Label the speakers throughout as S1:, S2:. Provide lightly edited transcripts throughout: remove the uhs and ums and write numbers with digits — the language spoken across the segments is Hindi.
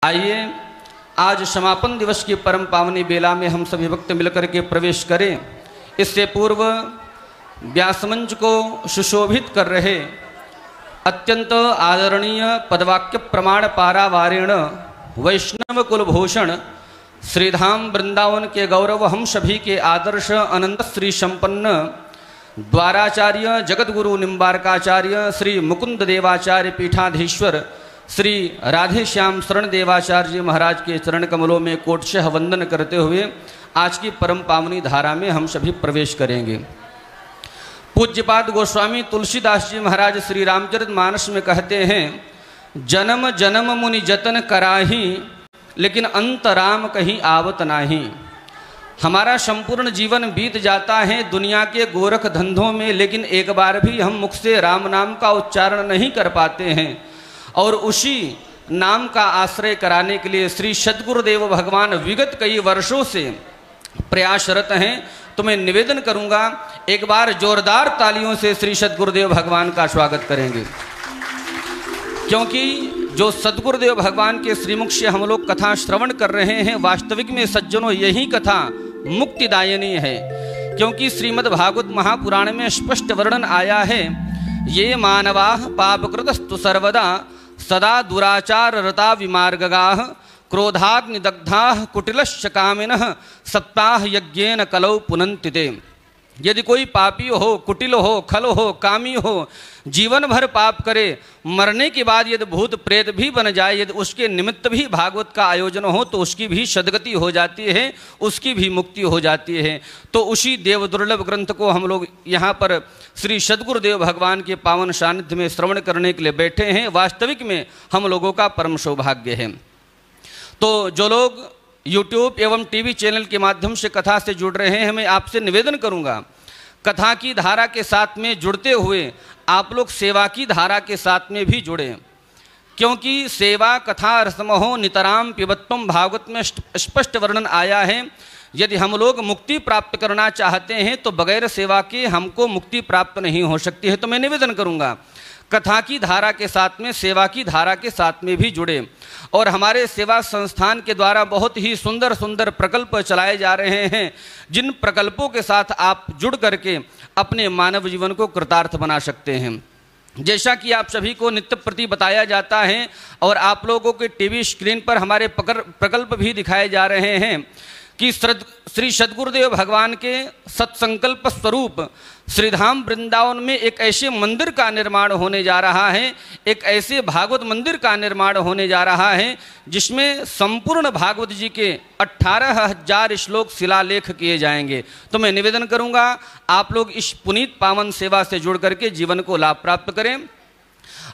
S1: आइए आज समापन दिवस की परम पावनी बेला में हम सभी भक्त मिलकर के प्रवेश करें। इससे पूर्व व्यासमंच को सुशोभित कर रहे अत्यंत आदरणीय पदवाक्य प्रमाण पारावारेण वैष्णव कुलभूषण श्रीधाम वृंदावन के गौरव हम सभी के आदर्श अनंत श्री संपन्न द्वाराचार्य जगतगुरु निम्बारकाचार्य श्री मुकुंद देवाचार्य पीठाधीश्वर श्री राधेश्याम शरण देवाचार्य जी महाराज के चरण कमलों में कोटशः वंदन करते हुए आज की परम पावनी धारा में हम सभी प्रवेश करेंगे। पूज्यपाद गोस्वामी तुलसीदास जी महाराज श्री रामचरितमानस में कहते हैं, जन्म जन्म मुनि जतन कराही लेकिन अंत राम कहीं आवत नाही। हमारा संपूर्ण जीवन बीत जाता है दुनिया के गोरख धंधों में, लेकिन एक बार भी हम मुख से राम नाम का उच्चारण नहीं कर पाते हैं। और उसी नाम का आश्रय कराने के लिए श्री सद्गुरुदेव भगवान विगत कई वर्षों से प्रयासरत हैं। तो मैं निवेदन करूंगा एक बार जोरदार तालियों से श्री सद्गुरुदेव भगवान का स्वागत करेंगे, क्योंकि जो सद्गुरुदेव भगवान के श्रीमुख से हम लोग कथा श्रवण कर रहे हैं, वास्तविक में सज्जनों यही कथा मुक्तिदायिनी है। क्योंकि श्रीमद् भागवत महापुराण में स्पष्ट वर्णन आया है, ये मानवाः पापकृतस्तु सर्वदा सदा दुराचार रता विमार्गगाः क्रोधाग्निदग्धाः कुटिलश्च कामिनः सप्ताह यज्ञेन कलौ पुनन्ति ते। यदि कोई पापी हो, कुटिल हो, खल हो, कामी हो, जीवन भर पाप करे, मरने के बाद यदि भूत प्रेत भी बन जाए, यदि उसके निमित्त भी भागवत का आयोजन हो तो उसकी भी सद्गति हो जाती है, उसकी भी मुक्ति हो जाती है। तो उसी देव दुर्लभ ग्रंथ को हम लोग यहाँ पर श्री सद्गुरुदेव भगवान के पावन सानिध्य में श्रवण करने के लिए बैठे हैं। वास्तविक में हम लोगों का परम सौभाग्य है। तो जो लोग YouTube एवं टीवी चैनल के माध्यम से कथा से जुड़ रहे हैं, मैं आपसे निवेदन करूंगा कथा की धारा के साथ में जुड़ते हुए आप लोग सेवा की धारा के साथ में भी जुड़ें, क्योंकि सेवा कथा रसमहो नितराम पिबत्वम भागवत में स्पष्ट वर्णन आया है। यदि हम लोग मुक्ति प्राप्त करना चाहते हैं तो बगैर सेवा के हमको मुक्ति प्राप्त नहीं हो सकती है। तो मैं निवेदन करूंगा कथा की धारा के साथ में सेवा की धारा के साथ में भी जुड़े। और हमारे सेवा संस्थान के द्वारा बहुत ही सुंदर सुंदर प्रकल्प चलाए जा रहे हैं, जिन प्रकल्पों के साथ आप जुड़ करके अपने मानव जीवन को कृतार्थ बना सकते हैं। जैसा कि आप सभी को नित्य प्रति बताया जाता है और आप लोगों के टीवी स्क्रीन पर हमारे प्रकल्प भी दिखाए जा रहे हैं कि श्री सद्गुरुदेव भगवान के सत्संकल्प स्वरूप श्रीधाम वृंदावन में एक ऐसे मंदिर का निर्माण होने जा रहा है, एक ऐसे भागवत मंदिर का निर्माण होने जा रहा है जिसमें संपूर्ण भागवत जी के 18,000 श्लोक शिलालेख किए जाएंगे। तो मैं निवेदन करूंगा आप लोग इस पुनीत पावन सेवा से जुड़ करके जीवन को लाभ प्राप्त करें।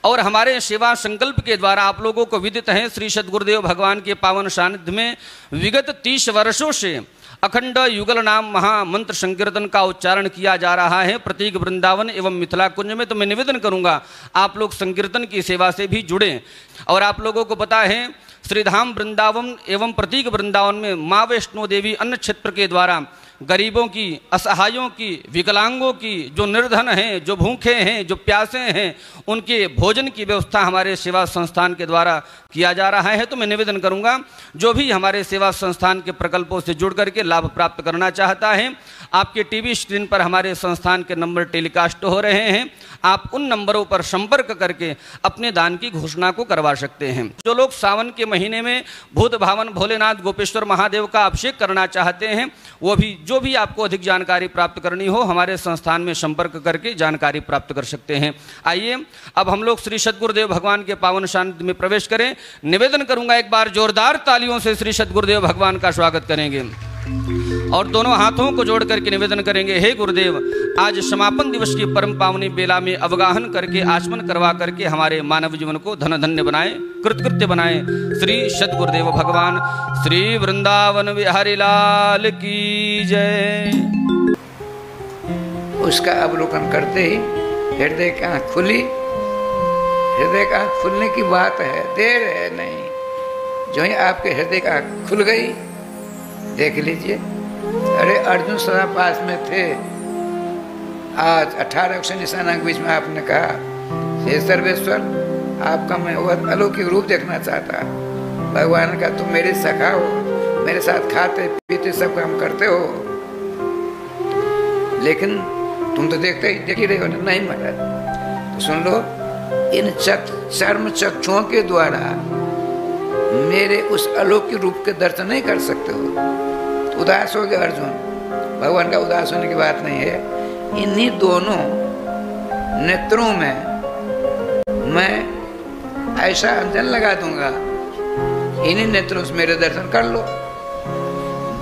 S1: और हमारे सेवा संकल्प के द्वारा आप लोगों को विदित है, श्री सद्गुरुदेव भगवान के पावन सानिध्य में विगत 30 वर्षों से अखंड युगल नाम महामंत्र संकीर्तन का उच्चारण किया जा रहा है प्रतीक वृंदावन एवं मिथिला कुंज में। तो मैं निवेदन करूंगा आप लोग संकीर्तन की सेवा से भी जुड़ें। और आप लोगों को पता है श्रीधाम वृंदावन एवं प्रतीक वृंदावन में माँ वैष्णो देवी अन्न क्षेत्र के द्वारा गरीबों की, असहायों की, विकलांगों की, जो निर्धन हैं, जो भूखे हैं, जो प्यासे हैं, उनके भोजन की व्यवस्था हमारे सेवा संस्थान के द्वारा किया जा रहा है। तो मैं निवेदन करूंगा जो भी हमारे सेवा संस्थान के प्रकल्पों से जुड़ करके लाभ प्राप्त करना चाहता है, आपके टीवी स्क्रीन पर हमारे संस्थान के नंबर टेलीकास्ट हो रहे हैं, आप उन नंबरों पर संपर्क करके अपने दान की घोषणा को करवा सकते हैं। जो लोग सावन के महीने में भूत भावन भोलेनाथ गोपेश्वर महादेव का अभिषेक करना चाहते हैं, वो भी जो भी आपको अधिक जानकारी प्राप्त करनी हो हमारे संस्थान में संपर्क करके जानकारी प्राप्त कर सकते हैं। आइए अब हम लोग श्री सद्गुरुदेव भगवान के पावन सानिध्य में प्रवेश करें। निवेदन करूंगा एक बार जोरदार तालियों से श्री सद्गुरुदेव भगवान का स्वागत करेंगे और दोनों हाथों को जोड़ करके निवेदन करेंगे, हे गुरुदेव, आज समापन दिवस की परम पावनी बेला में अवगाहन करके आचमन करवा करके हमारे मानव जीवन को धन धन्य बनाए, कृतकृत्य बनाए। श्री सद्गुरुदेव भगवान श्री वृंदावन बिहारी लाल की जय।
S2: उसका अवलोकन करते ही हृदय की आँख खुली। हृदय का आँख खुलने की बात है, देर है नहीं। जो ही आपके हृदय का आँख खुल गई, देख लीजिए, अरे अर्जुन सदा पास में थे, आज 18 अक्षर निशाना के बीच में आपने कहा, हे सर्वेश्वर, आपका मैं वह अलौकिक रूप देखना चाहता। भगवान का तुम मेरे सखा हो, मेरे साथ खाते पीते सब काम करते हो, लेकिन तुम तो देख ही रहे हो ना। नहीं महाराज, तो सुन लो, इन चर्म चक्षुओं के द्वारा मेरे उस अलौकिक रूप के दर्शन नहीं कर सकते हो। तो उदास हो गया अर्जुन। भगवान का उदास होने की बात नहीं है। इन्हीं दोनों नेत्रों में मैं ऐसा अंजन लगा दूंगा, इन्हीं नेत्रों से मेरे दर्शन कर लो।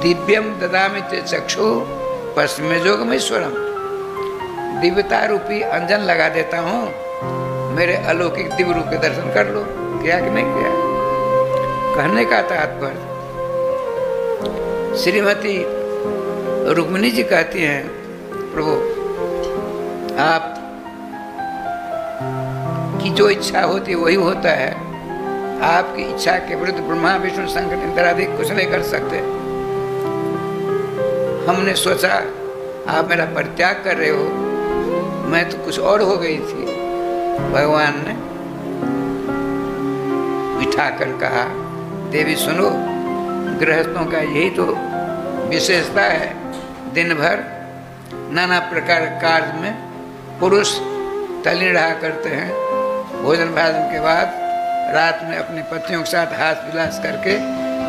S2: दिव्यम ददामि ते चक्षु पश्चिमे जोगमेश्वरम। दिव्यता रूपी अंजन लगा देता हूँ, मेरे अलौकिक दिव्य रूप के दर्शन कर लो। क्या कि नहीं किया? कहने का तात्पर्य, श्रीमती रुक्मिणी जी कहती हैं, प्रभु आप की जो इच्छा होती है वही होता है। आपकी इच्छा के विरुद्ध ब्रह्मा विष्णु शंकर इंद्रादि कुछ नहीं कर सकते। हमने सोचा आप मेरा परित्याग कर रहे हो, मैं तो कुछ और हो गई थी। भगवान ने बिठाकर कहा, देवी सुनो, गृहस्थों का यही तो विशेषता है। दिन भर नाना प्रकार कार्य में पुरुष तल्लीन रहा करते हैं। भोजन भाजन के बाद रात में अपनी पत्नियों के साथ हाथ विलास करके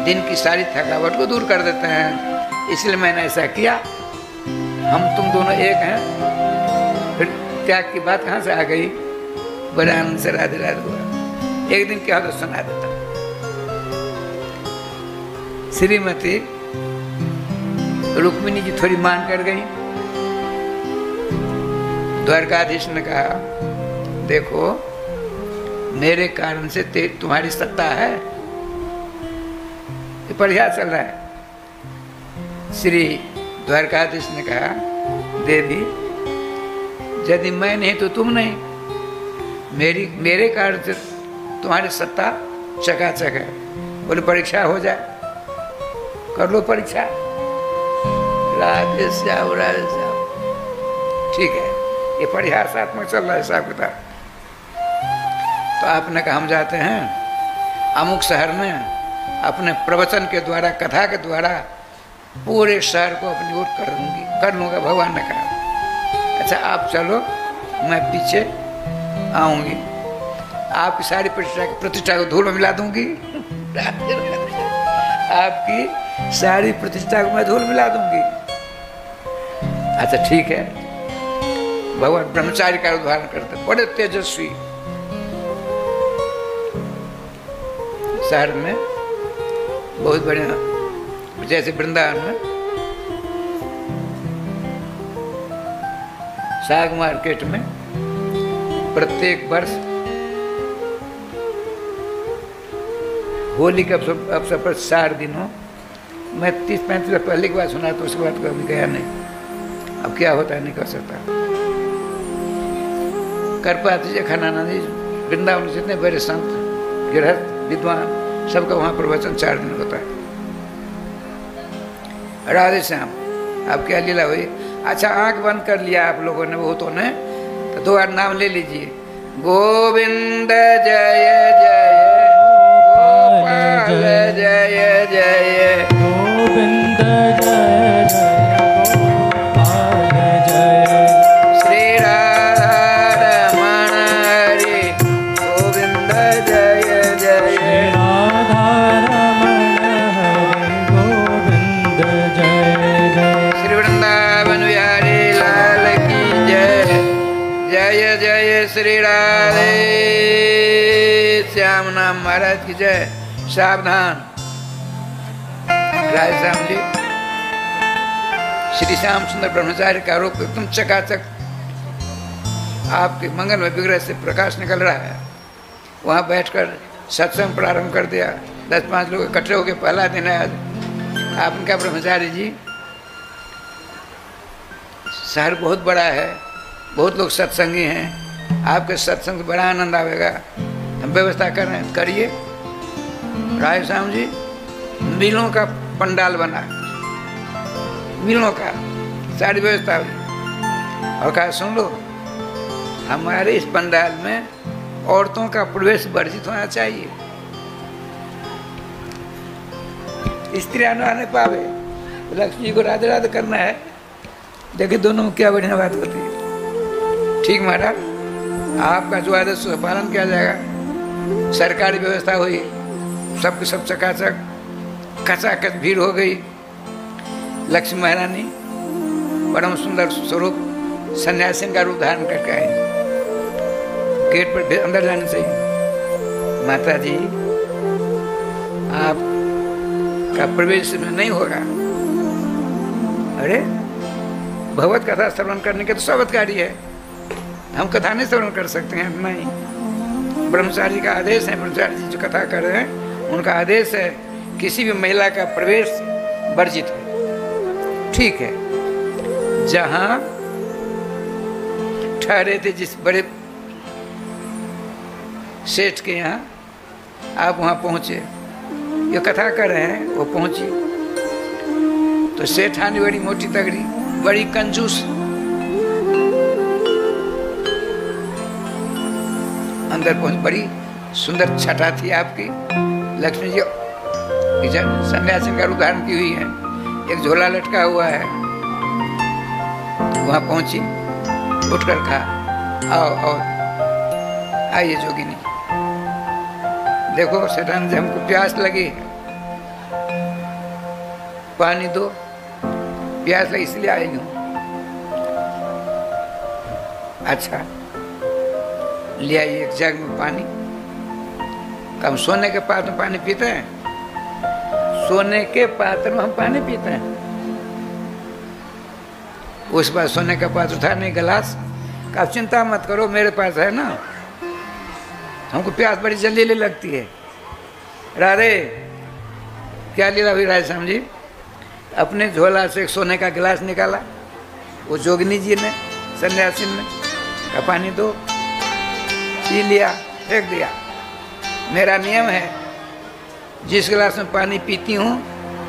S2: दिन की सारी थकावट को दूर कर देते हैं। इसलिए मैंने ऐसा किया। हम तुम दोनों एक हैं। फिर त्याग की बात कहाँ से आ गई? बड़े आनंद से राधे राधे हुआ। एक दिन क्या होता सुना देता। श्रीमती रुक्मिणी जी थोड़ी मान कर गई। द्वारकाधीश ने कहा, देखो मेरे कारण से तुम्हारी सत्ता है, ये बढ़िया चल रहा है। श्री द्वारकाधीश ने कहा, देवी यदि मैं नहीं तो तुम नहीं, मेरे कारण से तुम्हारी सत्ता चकाचक है। बोले परीक्षा हो जाए, कर लो परीक्षा। राधे श्याम राधे श्याम। ठीक है, ये परिहासात्मक चल रहा है हिसाब किताब। तो आपने कहा हम जाते हैं अमुक शहर में, अपने प्रवचन के द्वारा, कथा के द्वारा पूरे शहर को अपनी ओर कर लूँगा। भगवान ने कहा, अच्छा आप चलो, मैं पीछे आऊँगी, आपकी सारी प्रतिष्ठा को धूल में मिला दूंगी। आपकी सारी प्रतिष्ठा को मैं धूल मिला दूंगी। अच्छा ठीक है। भगवान ब्रह्मचारी का उदाहरण करते, बड़े तेजस्वी। शहर में बहुत बढ़िया, जैसे वृंदावन में साग मार्केट में प्रत्येक वर्ष होली के अवसर पर 4 दिनों, मैं 30-35 पहले की बात सुना, तो उसके बाद कभी गया नहीं। अब क्या होता है नहीं कर सकता। कर पाती जी खनानंद जी, वृंदावन में जितने बड़े संत गृहस्थ विद्वान सबका वहाँ प्रवचन 4 दिन होता है। राधे श्याम। अब क्या लीला हुई? अच्छा आंख बंद कर लिया आप लोगों ने, वो तो ने, तो 2 बार नाम ले लीजिए। गोविंद जय जय, गोपाल जय जय,
S3: गोविंद जय जय, गोपाल जय,
S2: श्री राधा रमण हरि गोविंद जय जय,
S3: राधा रमण हरि गोविंद जय जय,
S2: श्री वृंदावन बिहारी लाल की जय। जय जय श्री राधे श्याम नाम महाराज की जय। सावधान राय श्याम जी, श्री श्याम सुंदर ब्रह्मचारी का रूप एकदम चकाचक आपके मंगल में विग्रह से प्रकाश निकल रहा है। वहाँ बैठकर सत्संग प्रारंभ कर दिया। 10-5 लोग इकट्ठे होकर, पहला दिन है आज। आपने कहा ब्रह्मचारी जी, शहर बहुत बड़ा है, बहुत लोग सत्संगी हैं, आपके सत्संग से बड़ा आनंद आवेगा, हम व्यवस्था कर रहे हैं, करिए। राय श्याम जी मिलों का पंडाल बना, मिलों का सारी व्यवस्था हुई। और कहा सुन लो, हमारे इस पंडाल में औरतों का प्रवेश वर्जित होना चाहिए। स्त्री आने पावे, लक्ष्मी जी को राधे राधे करना है। देखिए दोनों में क्या बढ़िया बात होती है। ठीक महाराज, आपका जो आदेश पालन किया जाएगा। सरकारी व्यवस्था हुई, सबके सब चकाचक खचाखच भीड़ हो गई। लक्ष्मी महारानी परम सुंदर स्वरूप सन्यासी का रूप धारण करके आई। गेट पर अंदर जाने चाहिए। माता जी आपका प्रवेश में नहीं होगा। अरे भगवत कथा श्रवण करने के तो स्वागतकारी है, हम कथा नहीं श्रवण कर सकते हैं? नहीं, ब्रह्मचारी का आदेश है। ब्रह्मचारी जी जो कथा कर रहे हैं उनका आदेश है किसी भी महिला का प्रवेश वर्जित है। ठीक है, जहां ठहरे थे जिस बड़े सेठ के यहाँ, आप वहां पहुंचे, ये कथा कर रहे हैं, वो पहुंची तो सेठानी बड़ी मोटी तगड़ी, बड़ी कंजूस, अंदर पहुंच, बड़ी सुंदर छटा थी आपकी। लक्ष्मी जी सन्यासी का उदाहरण की हुई है, एक झोला लटका हुआ है। वहां पहुंची, उठकर कहा आओ आओ, आइए जोगिनी, देखो सेठान जी हमको प्यास लगी, पानी दो। प्यास लगी इसलिए आई हूं। अच्छा ले आइए एक जग में पानी। हम सोने के पात्र में पानी पीते हैं? सोने के पात्र में हम पानी पीते हैं। उस बार सोने का पात्र उठाने गिलास, आप चिंता मत करो, मेरे पास है ना, हमको प्यास बड़ी जल्दी लगती है। राधे, क्या लीला हुई राधे श्याम जी? अपने झोला से एक सोने का गिलास निकाला, वो जोगिनी जी ने, सन्यासी ने का पानी दो, पी लिया, फेंक दिया। मेरा नियम है, जिस गिलास में पानी पीती हूँ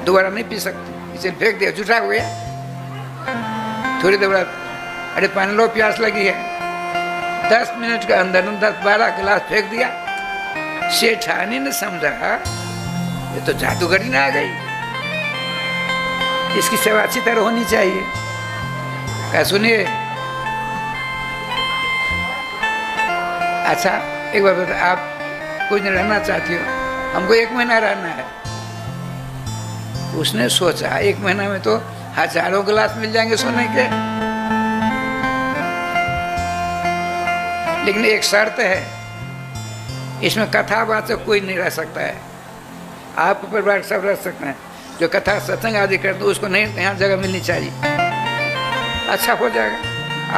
S2: दोबारा नहीं पी सकती, इसे फेंक दिया, जूठा हो गया। थोड़ी देर बाद अरे पानी लो, प्यास लगी है। 10 मिनट के अंदर 10-12 गिलास फेंक दिया। सेठानी ने समझा ये तो जादूगरी ना आ गई, इसकी सेवा अच्छी तरह होनी चाहिए। क्या सुनिए, अच्छा एक बार बता, आप कुछ नहीं रहना चाहती हो? हमको 1 महीना रहना है। उसने सोचा 1 महीना में तो हजारों गिलास मिल जाएंगे सोने के, लेकिन एक शर्त है, इसमें कथावाचक कोई नहीं रह सकता है। आपके परिवार सब रह सकते हैं, जो कथा सत्संग आदि करते उसको नहीं यहाँ जगह मिलनी चाहिए। अच्छा हो जाएगा,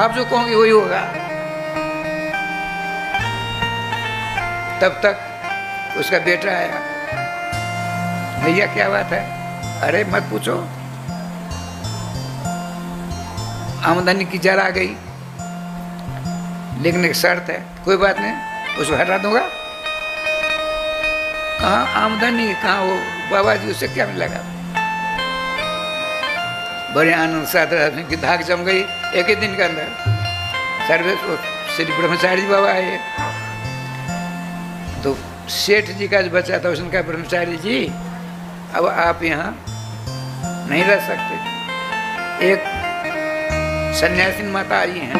S2: आप जो कहोगे वही होगा। तब तक उसका बेटा आया, भैया क्या बात है? अरे मत पूछो, आमदनी की जरा गई, लेकिन एक शर्त है। कोई बात नहीं, उसको हटा दूंगा। कहाँ आमदनी, कहाँ वो बाबा जी, उससे क्या मिलेगा? बड़े आनंद साथ की धाक जम गई। एक ही दिन के अंदर सर्वे श्री ब्रह्मचारी बाबा आए, तो सेठ जी का जो बच्चा था उसने कहा, ब्रह्मचारी जी अब आप यहाँ नहीं रह सकते। एक सन्यासी माता आई हैं,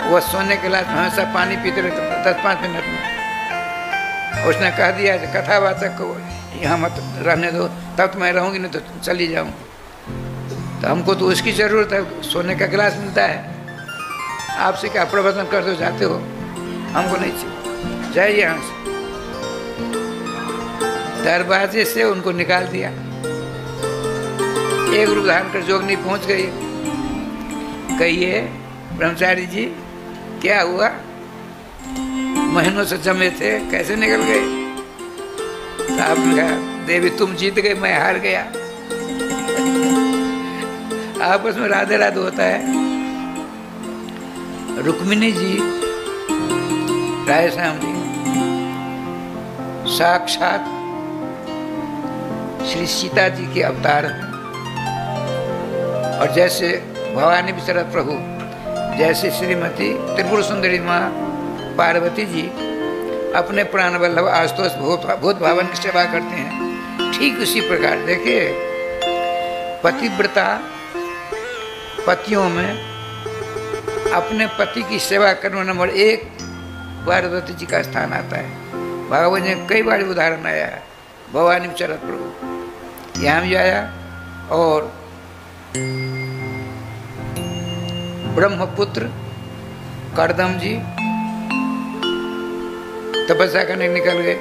S2: वह सोने के गिलास में हमेशा पानी पीते रहते 10-5 मिनट में। उसने कह दिया कथावाचक को यहाँ मत रहने दो, तब तो मैं रहूँगी, नहीं तो चली जाऊँ। तो हमको तो उसकी ज़रूरत है, सोने का गिलास मिलता है। आपसे क्या प्रवचन करते हो, जाते हो, हमको नहीं चाहिए, जाइए यहाँ से। दरवाजे से उनको निकाल दिया। एक रूप धारण कर जोगनी पहुँच गई। कहिए ब्रह्मचारी जी क्या हुआ? महीनों से जमे थे, कैसे निकल गए? आपने कहा, देवी तुम जीत गए, मैं हार गया। आपस में राधे राधे होता है। रुक्मिणी जी, राय श्याम जी साक्षात श्री सीता जी के अवतार हैं। और जैसे भवानी विशरद प्रभु, जैसे श्रीमती त्रिपुर सुंदरी माँ पार्वती जी अपने प्राण वल्लभ आशुतोष भूत भावन की सेवा करते हैं, ठीक उसी प्रकार देखिए, पतिव्रता पतियों में अपने पति की सेवा करने नंबर 1 पार्वती जी का स्थान आता है। भागवत में कई बार उदाहरण आया है, भवानी चरत प्रभु यहाँ भी आया, और ब्रह्मपुत्र करदम जी तपस्या करने निकल गए।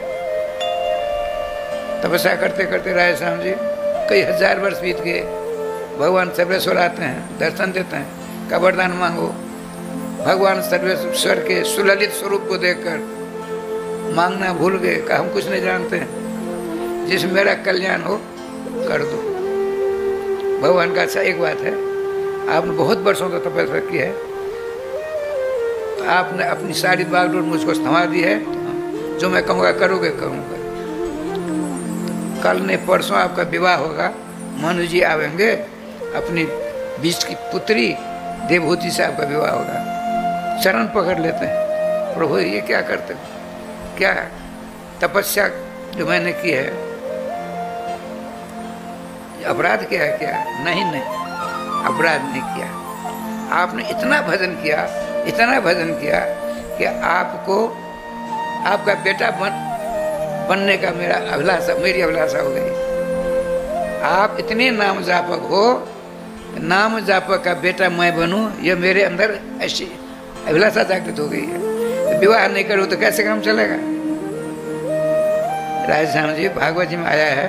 S2: तपस्या करते करते राय श्याम जी कई हजार वर्ष बीत गए। भगवान सर्वेश्वर आते हैं, दर्शन देते हैं, का वरदान मांगो। भगवान सर्वेश्वर के सुललित स्वरूप को देखकर मांगना भूल गए, का हम कुछ नहीं जानते हैं, जिस मेरा कल्याण हो कर दो। भगवान का अच्छा एक बात है, आपने बहुत वर्षों तक तपस्या की है, तो आपने अपनी सारी बागडोर मुझको थमा दी है, जो मैं कहूँगा करोगे करूँगा। कल ने परसों आपका विवाह होगा, मनु जी आवेंगे, अपनी बीच की पुत्री देवहूति से आपका विवाह होगा। चरण पकड़ लेते हैं, प्रभु ये क्या करते हो, क्या तपस्या जो मैंने की है अपराध किया है क्या? नहीं नहीं, अपराध नहीं किया। आपने इतना भजन किया, इतना भजन किया कि आपको आपका बेटा बनने का मेरी अभिलाषा हो गई। आप इतने नाम जापक हो, नाम जापक का बेटा मैं बनूं, यह मेरे अंदर ऐसी अभिलाषा जागृत हो गई है। तो विवाह नहीं करूं तो कैसे काम चलेगा? राजश्याम जी भागवत जी में आया है,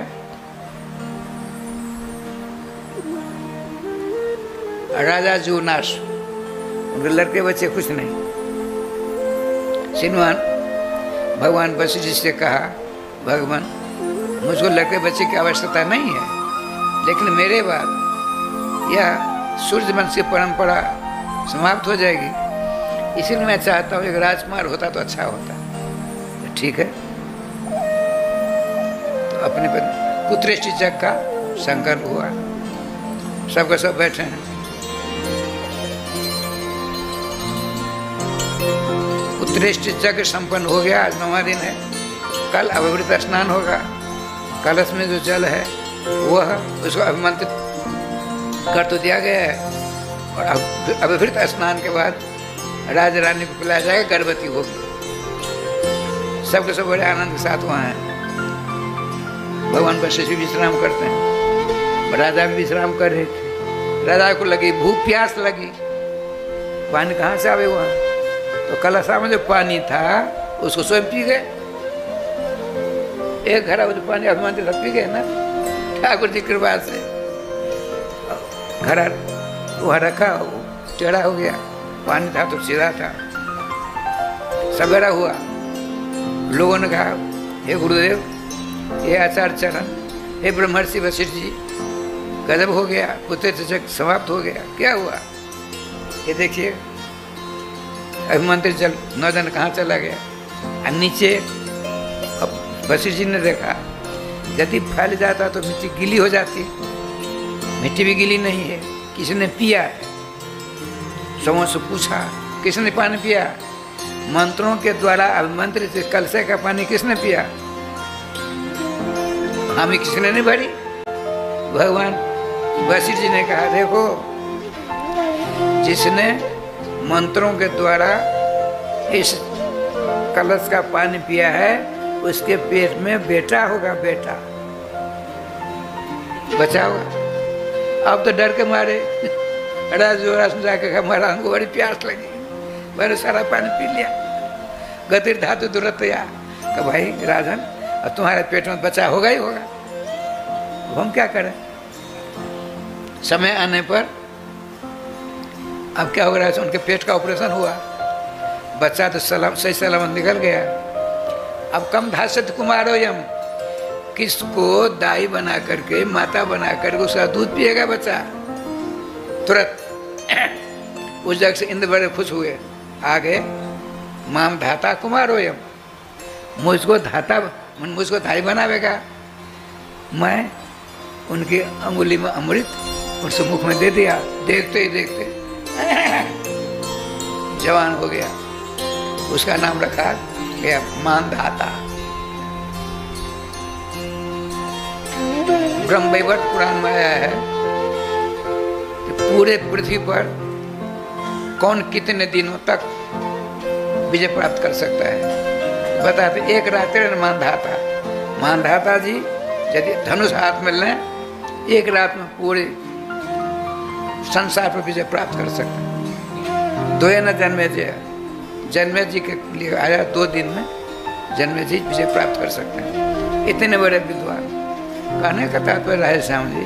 S2: राजा जूनास, उनके लड़के बच्चे कुछ नहीं। सिनवान भगवान वशिष्ठ जी से कहा, भगवान मुझको लड़के बच्चे की आवश्यकता नहीं है, लेकिन मेरे बाद यह सूर्यवंश की परंपरा समाप्त हो जाएगी, इसलिए मैं चाहता हूँ एक राजकुमार होता तो अच्छा होता। तो ठीक है, तो अपने पुत्रेष्टि जग का संकल्प हुआ, सबका सब बैठे हैं। पुत्रेष्टि जग संपन्न हो गया, आज 9वां दिन है। कल अभिवृत स्नान होगा, कलश में जो जल है वह उसको अभिमंत्रित कर तो दिया गया है, और अभिवृत स्नान के बाद राज रानी को पिलाया जाएगा, गर्भवती होगी। सबके सब बड़े आनंद के साथ वहाँ हैं। भगवान वशिष्ठ भी विश्राम करते हैं, राजा भी विश्राम कर रहे थे। राजा को लगी भूख प्यास लगी, पानी कहाँ से आवे वहाँ? तो कलशा में जो पानी था उसको स्वयं पी गए। एक घड़ा जो पानी अभिमंत्रित पी गए ना, ठाकुर जी कृपा से घड़ा वहाँ रखा, टेढ़ा हो गया, पानी था तो सीधा था। सवेरा हुआ, लोगों ने कहा, हे गुरुदेव, हे आचार्य चरण, हे ब्रह्मर्षि वशिष्ठ जी, गजब हो गया, पुत्र चचक समाप्त हो गया। क्या हुआ? ये देखिए, अभिमंत्रित जल 9 दिन कहाँ चला गया? और नीचे वशिष्ठ जी ने देखा, यदि फैल जाता तो मिट्टी गीली हो जाती, मिट्टी भी गीली नहीं है। किसी ने पिया है, सबों से पूछा, किसने पानी पिया? मंत्रों के द्वारा अभिमंत्रित कलशे का पानी किसने पिया? हमें किसने नहीं भरी? भगवान वशिष्ठ जी ने कहा, देखो, जिसने मंत्रों के द्वारा इस कलश का पानी पिया है, उसके पेट में बेटा होगा, बेटा बचा होगा। अब तो डर के मारे राजोरास जाके कहा, महाराज को बड़ी प्यास लगी, मैंने सारा पानी पी लिया। गतिर धातु दुरतया का भाई राजन, अब तुम्हारे पेट में बचा होगा ही होगा, हम क्या करें? समय आने पर अब क्या हो रहा है, उनके पेट का ऑपरेशन हुआ, बच्चा तो सही सलामत निकल गया। अब कम धासत कुमारो यम, किसको दाई बना करके, माता बना करके उसका दूध पिएगा बच्चा? तुरंत उस जगह से इंद्र बड़े खुश हुए, आ गए, माम धाता कुमारो यम, मुझको धाई बनावेगा। मैं उनकी अंगुली में अमृत उसके मुख में दे दिया, देखते ही देखते जवान हो गया। उसका नाम रखा गया मानधाता। ब्रह्मवैवर्त पुराण में आया है कि पूरे पृथ्वी पर कौन कितने दिनों तक विजय प्राप्त कर सकता है। बताते एक रात्रि मानधाता, मानधाता जी यदि धनुष हाथ में लें, एक रात में पूरे संसार पर विजय प्राप्त कर सकते हैं। दो न जन्मेजय, जन्मेजय के लिए आया 2 दिन में जन्मेजय विजय प्राप्त कर सकते हैं। इतने बड़े विद्वान। कहने का तात्पर्य राधे श्याम जी,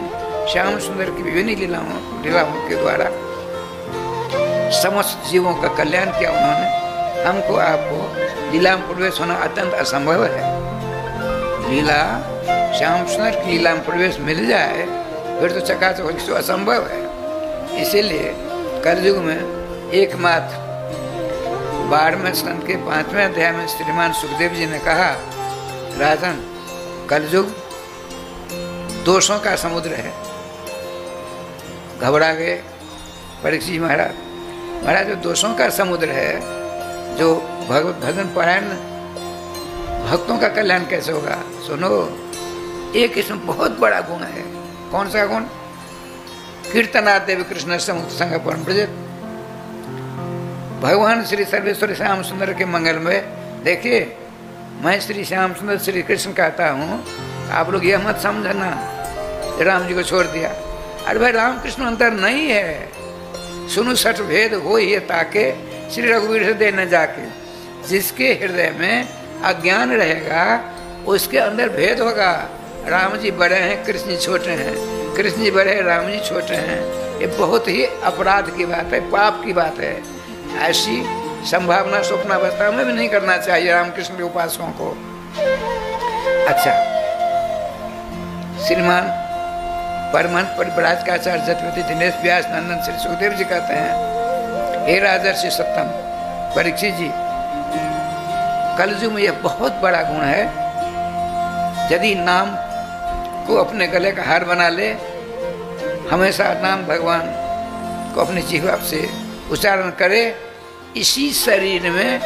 S2: श्याम सुंदर की विभिन्न लीलाओं के द्वारा समस्त जीवों का कल्याण किया उन्होंने। हमको आपको लीला में प्रवेश होना अत्यंत असंभव है। लीला श्याम सुंदर की लीला में प्रवेश मिल जाए फिर तो चकाचौंध तो असंभव है। इसीलिए कलयुग में एकमात्र 12वें स्कंद के 5वें अध्याय में श्रीमान सुखदेव जी ने कहा, राजन कलयुग दोषों का समुद्र है। घबरा गए परीक्षित जी महाराज, महाराज जो दोषों का समुद्र है, जो भगवत भजन पारायण भक्तों का कल्याण कैसे होगा। सुनो, एक इसमें बहुत बड़ा गुण है। कौन सा गुण? कीर्तनाथ देव कृष्ण समुक्त संग परम ब्रजत। भगवान श्री सर्वेश्वर श्याम सुंदर के मंगल में देखिए, मैं श्री श्याम सुंदर श्री कृष्ण कहता हूँ, आप लोग यह मत समझना राम जी को छोड़ दिया। अरे भाई राम कृष्ण अंतर नहीं है। सुनु सठ भेद हो ही ताके, श्री रघुवीर हृदय न जाके। जिसके हृदय में अज्ञान रहेगा उसके अंदर भेद होगा। राम जी बड़े हैं, कृष्ण जी छोटे हैं, कृष्ण जी बड़े हैं, राम जी छोटे हैं। ये बहुत ही अपराध की बात है, पाप की बात है। ऐसी संभावना स्वप्नावस्था में भी नहीं करना चाहिए रामकृष्ण के उपासकों को। अच्छा, श्रीमान परमहंस परिव्राजक का आचार्य जगपति दिनेश व्यास नंदन श्री सुखदेव जी कहते हैं, हे राजर्षि सत्तम परीक्षित जी, कलयुग में यह बहुत बड़ा गुण है। यदि नाम को अपने गले का हार बना ले, हमेशा नाम भगवान को अपनी जिह्वा से उच्चारण करे, इसी शरीर में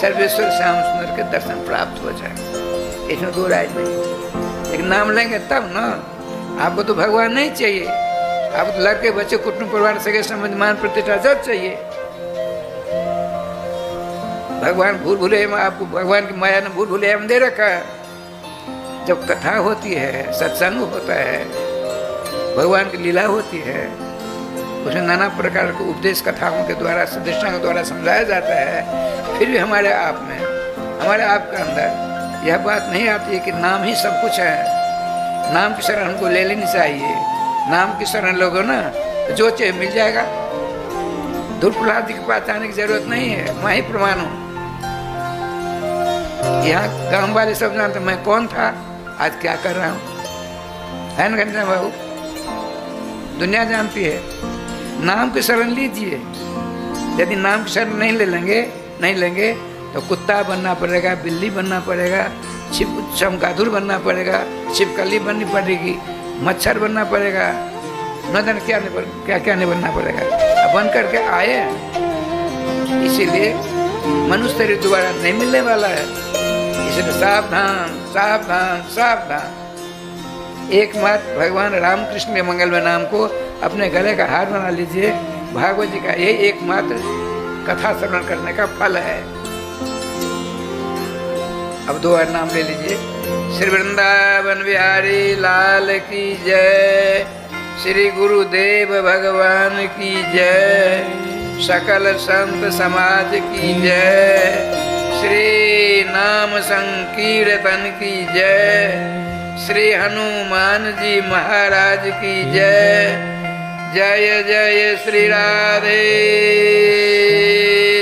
S2: सर्वेश्वर श्याम सुंदर के दर्शन प्राप्त हो जाए। इसमें दो राय नहीं। लेकिन नाम लेंगे तब ना। आपको तो भगवान नहीं चाहिए, आपको तो लड़के बच्चे कुटुंब परिवार सगे संबंध मान प्रतिष्ठा सब चाहिए। भगवान भूल भुले आपको भगवान की माया ने भूल भुले दे रखा है। जब कथा होती है, सत्संग होता है, भगवान की लीला होती है, उसमें नाना प्रकार के उपदेश कथाओं के द्वारा सदस्यों के द्वारा समझाया जाता है। फिर भी हमारे आप में, हमारे आप के अंदर यह बात नहीं आती है कि नाम ही सब कुछ है। नाम की शरण हमको ले लेनी चाहिए। नाम की शरण लोगों ना जो चाहिए मिल जाएगा। दुर्प्रहलाद जी के पास आने की जरूरत नहीं है, मैं ही प्रमाण हूँ। यहाँ गाँव वाले सब जानते मैं कौन था, आज क्या कर रहा हूँ, है ना घंटा बाबू। दुनिया जानती है। नाम की शरण लीजिए। यदि नाम की शरण नहीं लेंगे तो कुत्ता बनना पड़ेगा, बिल्ली बनना पड़ेगा, चमगादुर बनना पड़ेगा, छिपकली बननी पड़ेगी, मच्छर बनना पड़ेगा, न जाने क्या नहीं बनना पड़ेगा। अब बन करके आए। इसीलिए मनुष्य शरीर दोबारा नहीं मिलने वाला है। इसलिए सावधान सावधान सावधान। एकमात्र भगवान रामकृष्ण के मंगल में नाम को अपने गले का हार बना लीजिए। भागवत जी का यही एकमात्र कथा श्रवण करने का फल है। अब 2 और नाम ले लीजिए। श्री वृंदावन बिहारी लाल की जय, श्री गुरुदेव भगवान की जय, सकल संत समाज की जय, श्री नाम संकीर्तन की जय, श्री हनुमान जी महाराज की जय। जय जय श्री राधे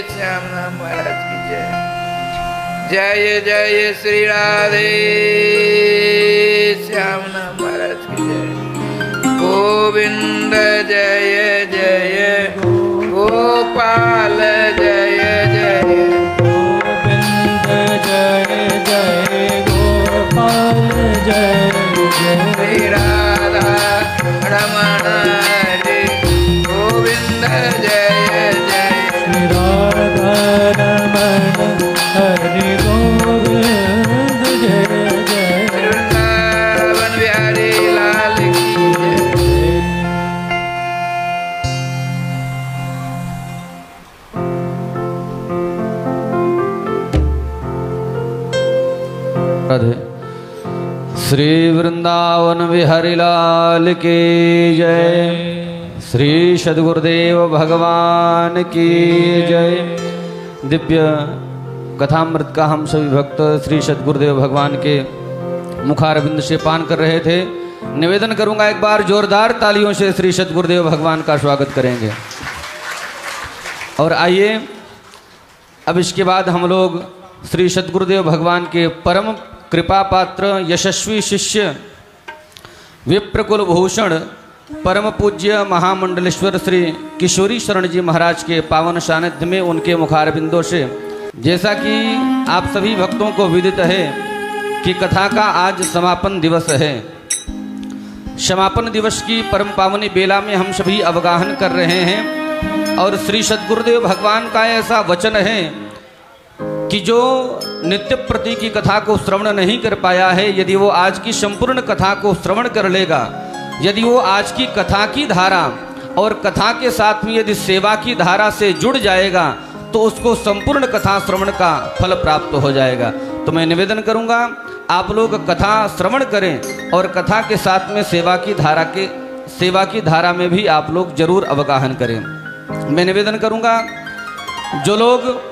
S2: श्याम महाराज की जय। जय जय श्री राधे श्याम महाराज की जय। गोविंद जय जय गोपाल जय जय।
S3: गोविंद जय जय गोपाल जय जय।
S2: श्री राधा रमण हरे गोविंद जय जय।
S3: श्री राधा रमण हरे गोविंद जय जय।
S2: वृंदावन बिहारी लाल
S1: श्री वृंदावन बिहारी लाल की जय। श्री सद्गुरुदेव भगवान की जय। दिव्य कथामृत का हम सभी भक्त श्री सद्गुरुदेव भगवान के मुखारविंद से पान कर रहे थे। निवेदन करूंगा एक बार जोरदार तालियों से श्री सद्गुरुदेव भगवान का स्वागत करेंगे। और आइए अब इसके बाद हम लोग श्री सद्गुरुदेव भगवान के परम कृपा पात्र यशस्वी शिष्य विप्रकुल भूषण परम पूज्य महामंडलेश्वर श्री किशोरी शरण जी महाराज के पावन सानिध्य में उनके मुखारबिंदों से, जैसा कि आप सभी भक्तों को विदित है कि कथा का आज समापन दिवस है। समापन दिवस की परम पावनी बेला में हम सभी अवगाहन कर रहे हैं और श्री सद्गुरुदेव भगवान का ऐसा वचन है कि जो नित्य प्रति की कथा को श्रवण नहीं कर पाया है, यदि वो आज की संपूर्ण कथा को श्रवण कर लेगा, यदि वो आज की कथा की धारा और कथा के साथ में यदि सेवा की धारा से जुड़ जाएगा तो उसको संपूर्ण कथा श्रवण का फल प्राप्त हो जाएगा। तो मैं निवेदन करूंगा आप लोग कथा श्रवण करें और कथा के साथ में सेवा की धारा में भी आप लोग जरूर अवगाहन करें। मैं निवेदन करूंगा जो लोग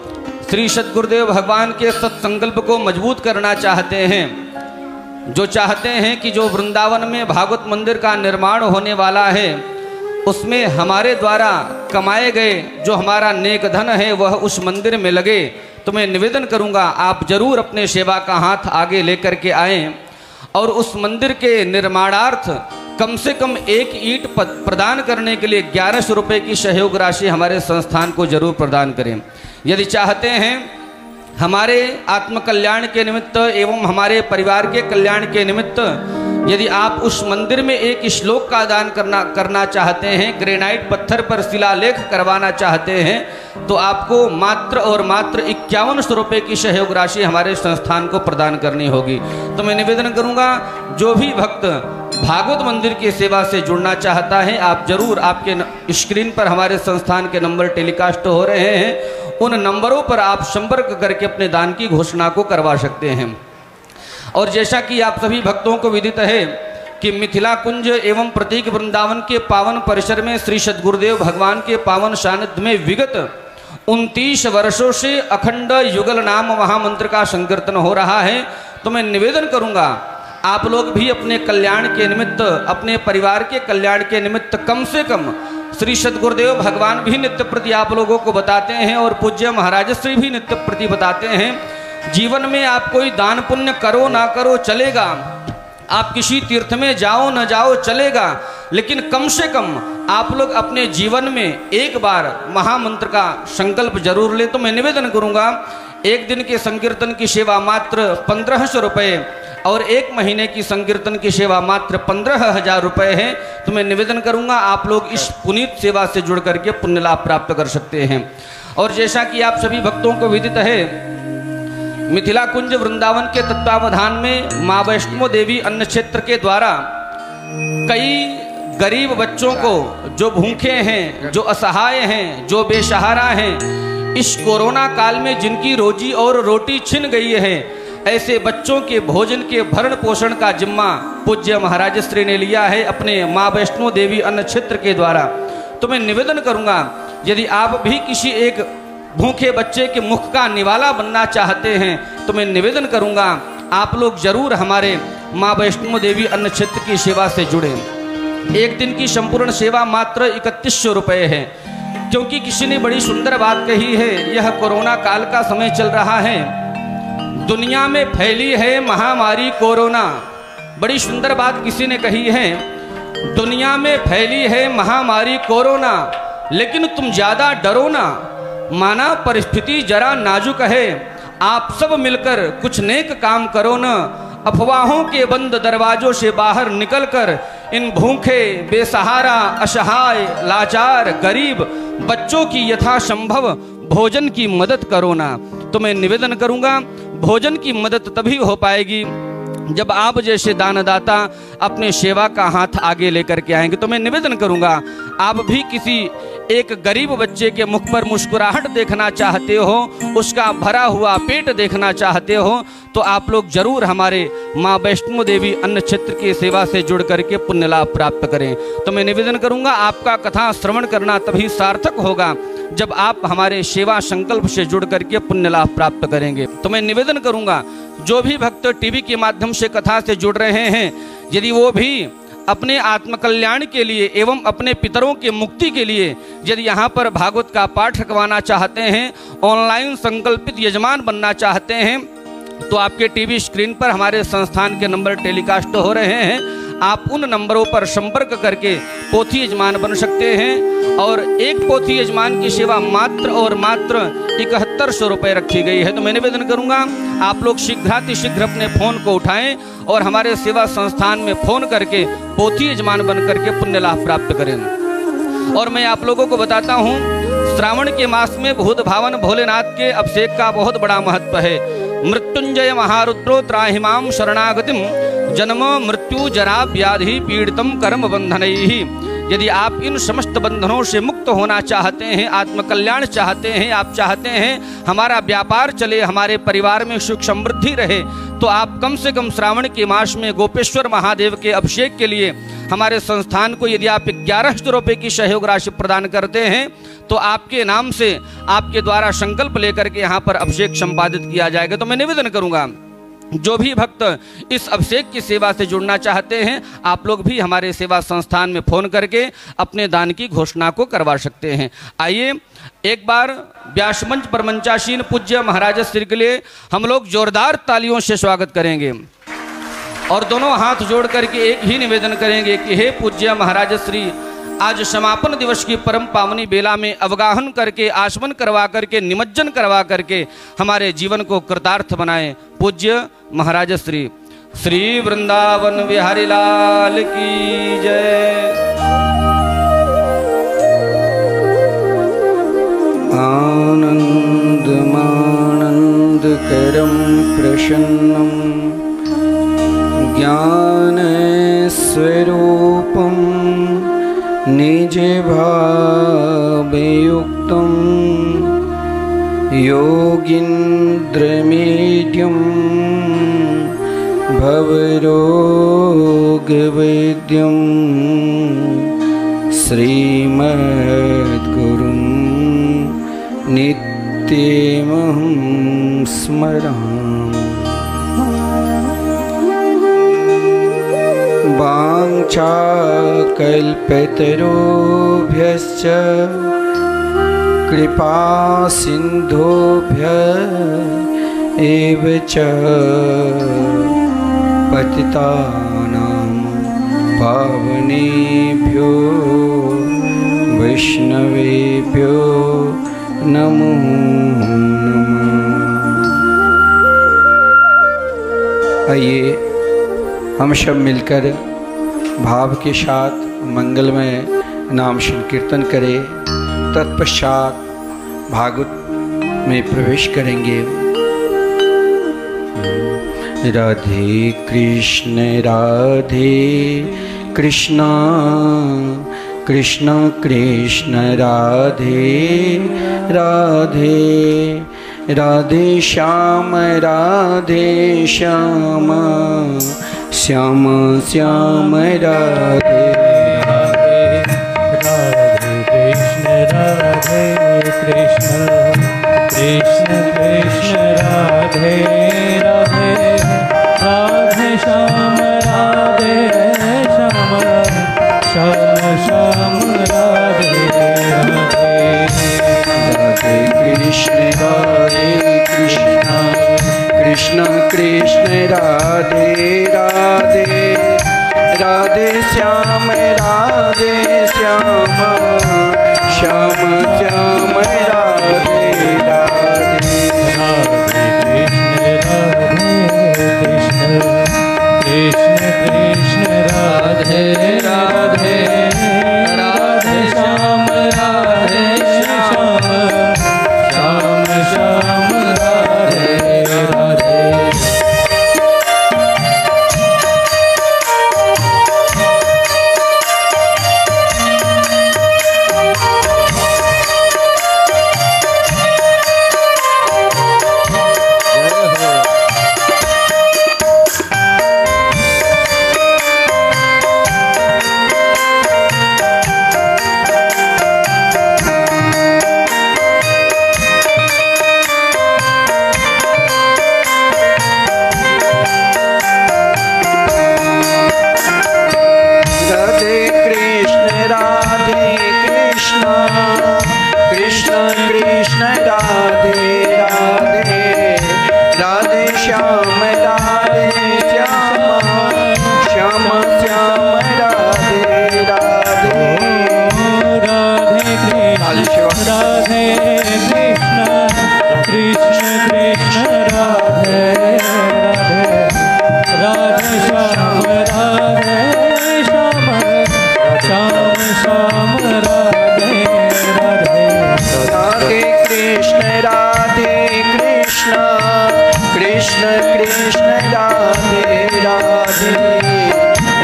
S1: श्री सद्गुरुदेव भगवान के सत्संकल्प को मजबूत करना चाहते हैं, जो चाहते हैं कि जो वृंदावन में भागवत मंदिर का निर्माण होने वाला है उसमें हमारे द्वारा कमाए गए जो हमारा नेक धन है वह उस मंदिर में लगे, तो मैं निवेदन करूंगा आप जरूर अपने सेवा का हाथ आगे लेकर के आएं और उस मंदिर के निर्माणार्थ कम से कम एक ईंट प्रदान करने के लिए 1100 रुपये की सहयोग राशि हमारे संस्थान को जरूर प्रदान करें। यदि चाहते हैं हमारे आत्मकल्याण के निमित्त एवं हमारे परिवार के कल्याण के निमित्त यदि आप उस मंदिर में एक श्लोक का दान करना चाहते हैं, ग्रेनाइट पत्थर पर शिलालेख करवाना चाहते हैं, तो आपको मात्र और मात्र 5100 रुपये की सहयोग राशि हमारे संस्थान को प्रदान करनी होगी। तो मैं निवेदन करूंगा जो भी भक्त भागवत मंदिर की सेवा से जुड़ना चाहता है आप जरूर, आपके स्क्रीन पर हमारे संस्थान के नंबर टेलीकास्ट हो रहे हैं, उन नंबरों पर आप संपर्क करके अपने दान की घोषणा को करवा सकते हैं। और जैसा कि आप सभी भक्तों को विदित है कि मिथिला कुंज एवं प्रतीक वृंदावन के पावन परिसर में श्री सद्गुरुदेव भगवान के पावन सानिध्य में विगत 29 वर्षों से अखंड युगल नाम महामंत्र का संकीर्तन हो रहा है। तो मैं निवेदन करूंगा आप लोग भी अपने कल्याण के निमित्त, अपने परिवार के कल्याण के निमित्त कम से कम श्री सद्गुरुदेव भगवान भी नित्य प्रति आप लोगों को बताते हैं और पूज्य महाराज श्री भी नित्य प्रति बताते हैं, जीवन में आप कोई दान पुण्य करो ना करो चलेगा, आप किसी तीर्थ में जाओ न जाओ चलेगा, लेकिन कम से कम आप लोग अपने जीवन में एक बार महामंत्र का संकल्प जरूर ले। तो मैं निवेदन करूंगा एक दिन के संकीर्तन की सेवा मात्र 1500 रुपये और एक महीने की संकीर्तन की सेवा मात्र 15,000 रुपये है। तो मैं निवेदन करूंगा आप लोग इस पुनीत सेवा से जुड़ करके पुण्य लाभ प्राप्त कर सकते हैं। और जैसा कि आप सभी भक्तों को विदित है मिथिला कुंज वृंदावन के तत्वावधान में माँ वैष्णो देवी अन्न क्षेत्र के द्वारा कई गरीब बच्चों को जो भूखे हैं, जो असहाय हैं, जो बेसहारा हैं, इस कोरोना काल में जिनकी रोजी और रोटी छिन गई है, ऐसे बच्चों के भोजन के भरण पोषण का जिम्मा पूज्य महाराज श्री ने लिया है अपने माँ वैष्णो देवी अन्न क्षेत्र के द्वारा। तो मैं निवेदन करूंगा यदि आप भी किसी एक भूखे बच्चे के मुख का निवाला बनना चाहते हैं तो मैं निवेदन करूंगा आप लोग जरूर हमारे माँ वैष्णो देवी अन्न क्षेत्र की सेवा से जुड़ें। एक दिन की संपूर्ण सेवा मात्र 3100 रुपये है, क्योंकि किसी ने बड़ी सुंदर बात कही है, यह कोरोना काल का समय चल रहा है, दुनिया में फैली है महामारी कोरोना। बड़ी सुंदर बात किसी ने कही है, दुनिया में फैली है महामारी कोरोना, लेकिन तुम ज्यादा डरो ना, माना परिस्थिति जरा नाजुक है, आप सब मिलकर कुछ नेक काम करो न, अफवाहों के बंद दरवाजों से बाहर निकलकर इन भूखे बेसहारा असहाय लाचार गरीब बच्चों की यथासंभव भोजन की मदद करो ना। तो मैं निवेदन करूंगा भोजन की मदद तभी हो पाएगी जब आप जैसे दानदाता अपने सेवा का हाथ आगे लेकर के आएंगे तो मैं निवेदन करूंगा, आप भी किसी एक गरीब बच्चे के मुख पर मुस्कुराहट देखना चाहते हो, उसका भरा हुआ पेट देखना चाहते हो, तो आप लोग जरूर हमारे माँ वैष्णो देवी अन्न क्षेत्र की सेवा से जुड़ करके पुण्य लाभ प्राप्त करें। तो मैं निवेदन करूंगा, आपका कथा श्रवण करना तभी सार्थक होगा जब आप हमारे सेवा संकल्प से जुड़ करके पुण्य लाभ प्राप्त करेंगे। तो मैं निवेदन करूंगा, जो भी भक्त टीवी के माध्यम से कथा से जुड़ रहे हैं, यदि वो भी अपने आत्मकल्याण के लिए एवं अपने पितरों के मुक्ति के लिए यदि यहाँ पर भागवत का पाठ रखवाना चाहते हैं, ऑनलाइन संकल्पित यजमान बनना चाहते हैं, तो आपके टीवी स्क्रीन पर हमारे संस्थान के नंबर टेलीकास्ट हो रहे हैं। आप उन नंबरों पर संपर्क करके पोथी यजमान बन सकते हैं और एक पोथी यजमान की सेवा मात्र और मात्र 7100 रुपये रखी गई है। तो मैं निवेदन करूंगा, आप लोग शीघ्रातिशीघ्र अपने फ़ोन को उठाएं और हमारे सेवा संस्थान में फ़ोन करके पोथी यजमान बन करके पुण्य लाभ प्राप्त करें। और मैं आप लोगों को बताता हूँ, श्रावण के मास में भूत भावन भोलेनाथ के अभिषेक का बहुत बड़ा महत्व है। मृत्युंजय महारुद्रो त्राहिमाम शरणागतिम जन्म मृत्यु जरा व्याधि पीड़ितम कर्म बंधनैहि। यदि आप इन समस्त बंधनों से मुक्त होना चाहते हैं, आत्मकल्याण चाहते हैं, आप चाहते हैं हमारा व्यापार चले, हमारे परिवार में सुख समृद्धि रहे, तो आप कम से कम श्रावण के मास में गोपेश्वर महादेव के अभिषेक के लिए हमारे संस्थान को यदि आप 1100 रुपये की सहयोग राशि प्रदान करते हैं तो आपके नाम से आपके द्वारा संकल्प लेकर के यहाँ पर अभिषेक संपादित किया जाएगा। तो मैं निवेदन करूँगा, जो भी भक्त इस अभिषेक की सेवा से जुड़ना चाहते हैं, आप लोग भी हमारे सेवा संस्थान में फ़ोन करके अपने दान की घोषणा को करवा सकते हैं। आइए एक बार व्यास मंच पर मंचासीन पूज्य महाराज श्री के लिए हम लोग जोरदार तालियों से स्वागत करेंगे और दोनों हाथ जोड़ करके एक ही निवेदन करेंगे कि हे पूज्य महाराज श्री, आज समापन दिवस की परम पावनी बेला में अवगाहन करके, आचमन करवा करके, निमज्जन करवा करके हमारे जीवन को कृतार्थ बनाएं। पूज्य महाराज श्री। श्री वृंदावन बिहारी लाल की जय।
S2: आनंद मानंद करम प्रसन्नम ज्ञान स्वरूपम निज भावयुक्तम योगीन्द्रमीड्यम भवरोगवैद्यम श्रीमद्गुरुं नित्यमहं स्मरामि। वाञ्छाकल्पतरुभ्यश्च कृपा सिन्धुभ्यः एव च पतितानां पावनेभ्यो वैष्णवेभ्यो नमो नमः। आइए हम सब मिलकर भाव के साथ मंगलमय नाम संकीर्तन करें। तत्पश्चात भागवत में प्रवेश करेंगे। राधे कृष्ण कृष्ण कृष्ण राधे राधे राधे श्याम श्याम श्याम राधे
S3: राधे कृष्ण कृष्ण कृष्ण राधे राधे राधे श्याम श्याम श्याम राधे राधे
S2: राधे कृष्ण कृष्ण कृष्ण राधे राधे राधे श्याम श्याम श्याम श्याम राधे राधे
S3: कृष्ण कृष्ण राधे राधे राधे श्याम श्याम श्याम श्याम राधे राधे।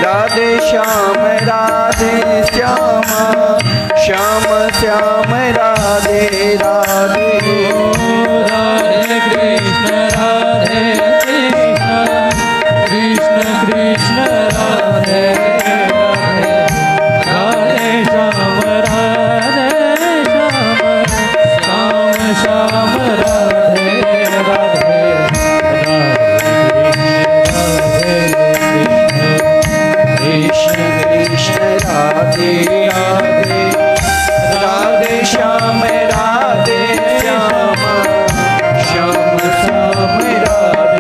S4: राधे श्याम श्याम श्याम राधे राधे।
S3: राधे कृष्ण कृष्ण कृष्ण राधे राधे, राधे श्याम श्याम श्याम राधे राधे,
S4: कृष्ण कृष्ण राधे राधे, राधे श्याम श्याम श्याम श्याम राधे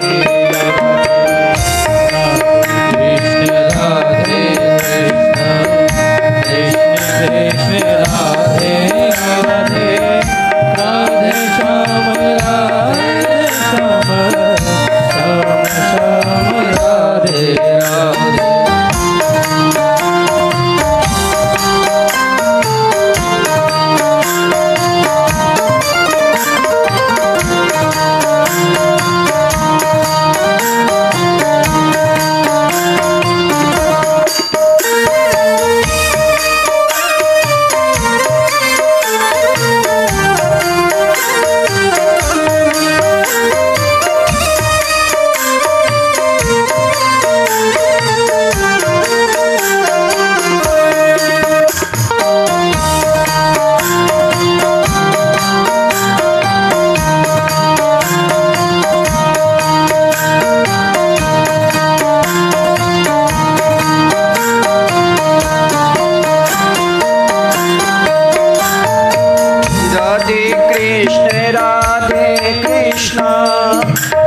S3: कृष्ण राधे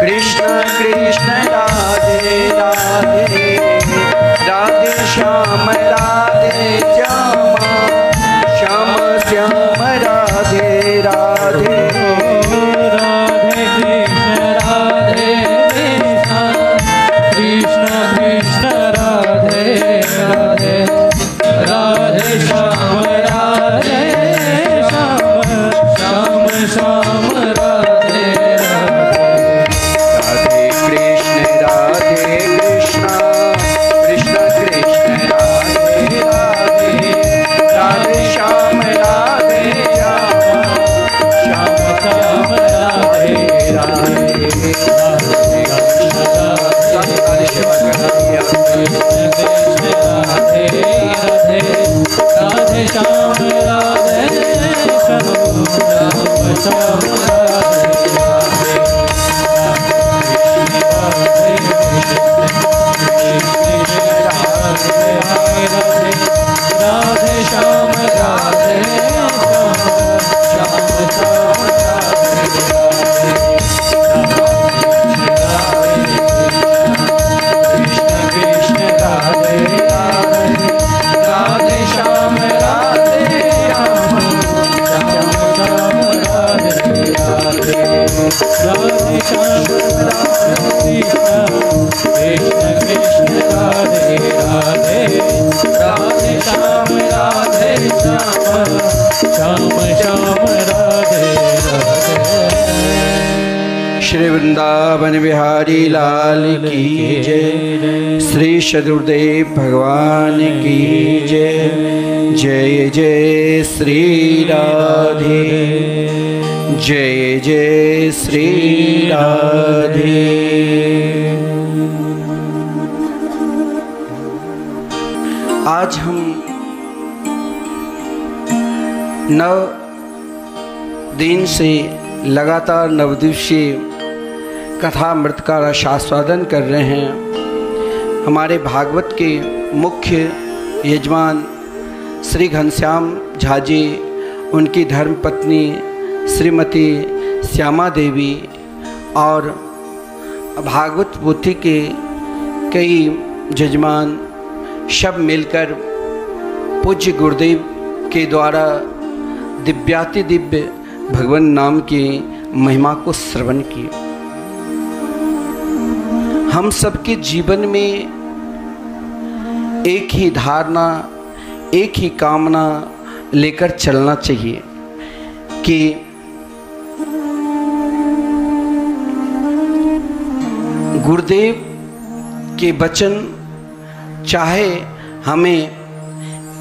S3: कृष्ण कृष्ण राधे राधे, राधे श्याम श्याम श्याम राधे राधे।
S4: कृष्ण कृष्ण राधे राधे, राधे श्याम श्याम श्याम श्याम राधे राधे।
S3: राधे कृष्ण कृष्ण राधे राधे, राधे श्याम श्याम श्याम राधे राधे।
S4: राधे कृष्ण कृष्ण कृष्ण राधे राधे, राधे श्याम श्याम श्याम राधे राधे।
S3: राधे श्याम राधे श्याम राधे श्याम राधे
S4: श्री वृंदावन बिहारी लाल की जय, श्री सदगुरुदेव भगवान की जय। जय जय श्री राधे, जय जय श्री राधे। आज हम 9 दिन से लगातार 9 दिवसीय कथामृत का रसास्वादन कर रहे हैं। हमारे भागवत के मुख्य यजमान श्री घनश्याम झा जी, उनकी धर्मपत्नी श्रीमती श्यामा देवी और भागवत पोथी के कई यजमान सब मिलकर पूज्य गुरुदेव के द्वारा दिव्याति दिव्य भगवान नाम की महिमा को श्रवण किए। हम सबके जीवन में एक ही धारणा, एक ही कामना लेकर चलना चाहिए कि गुरुदेव के वचन चाहे हमें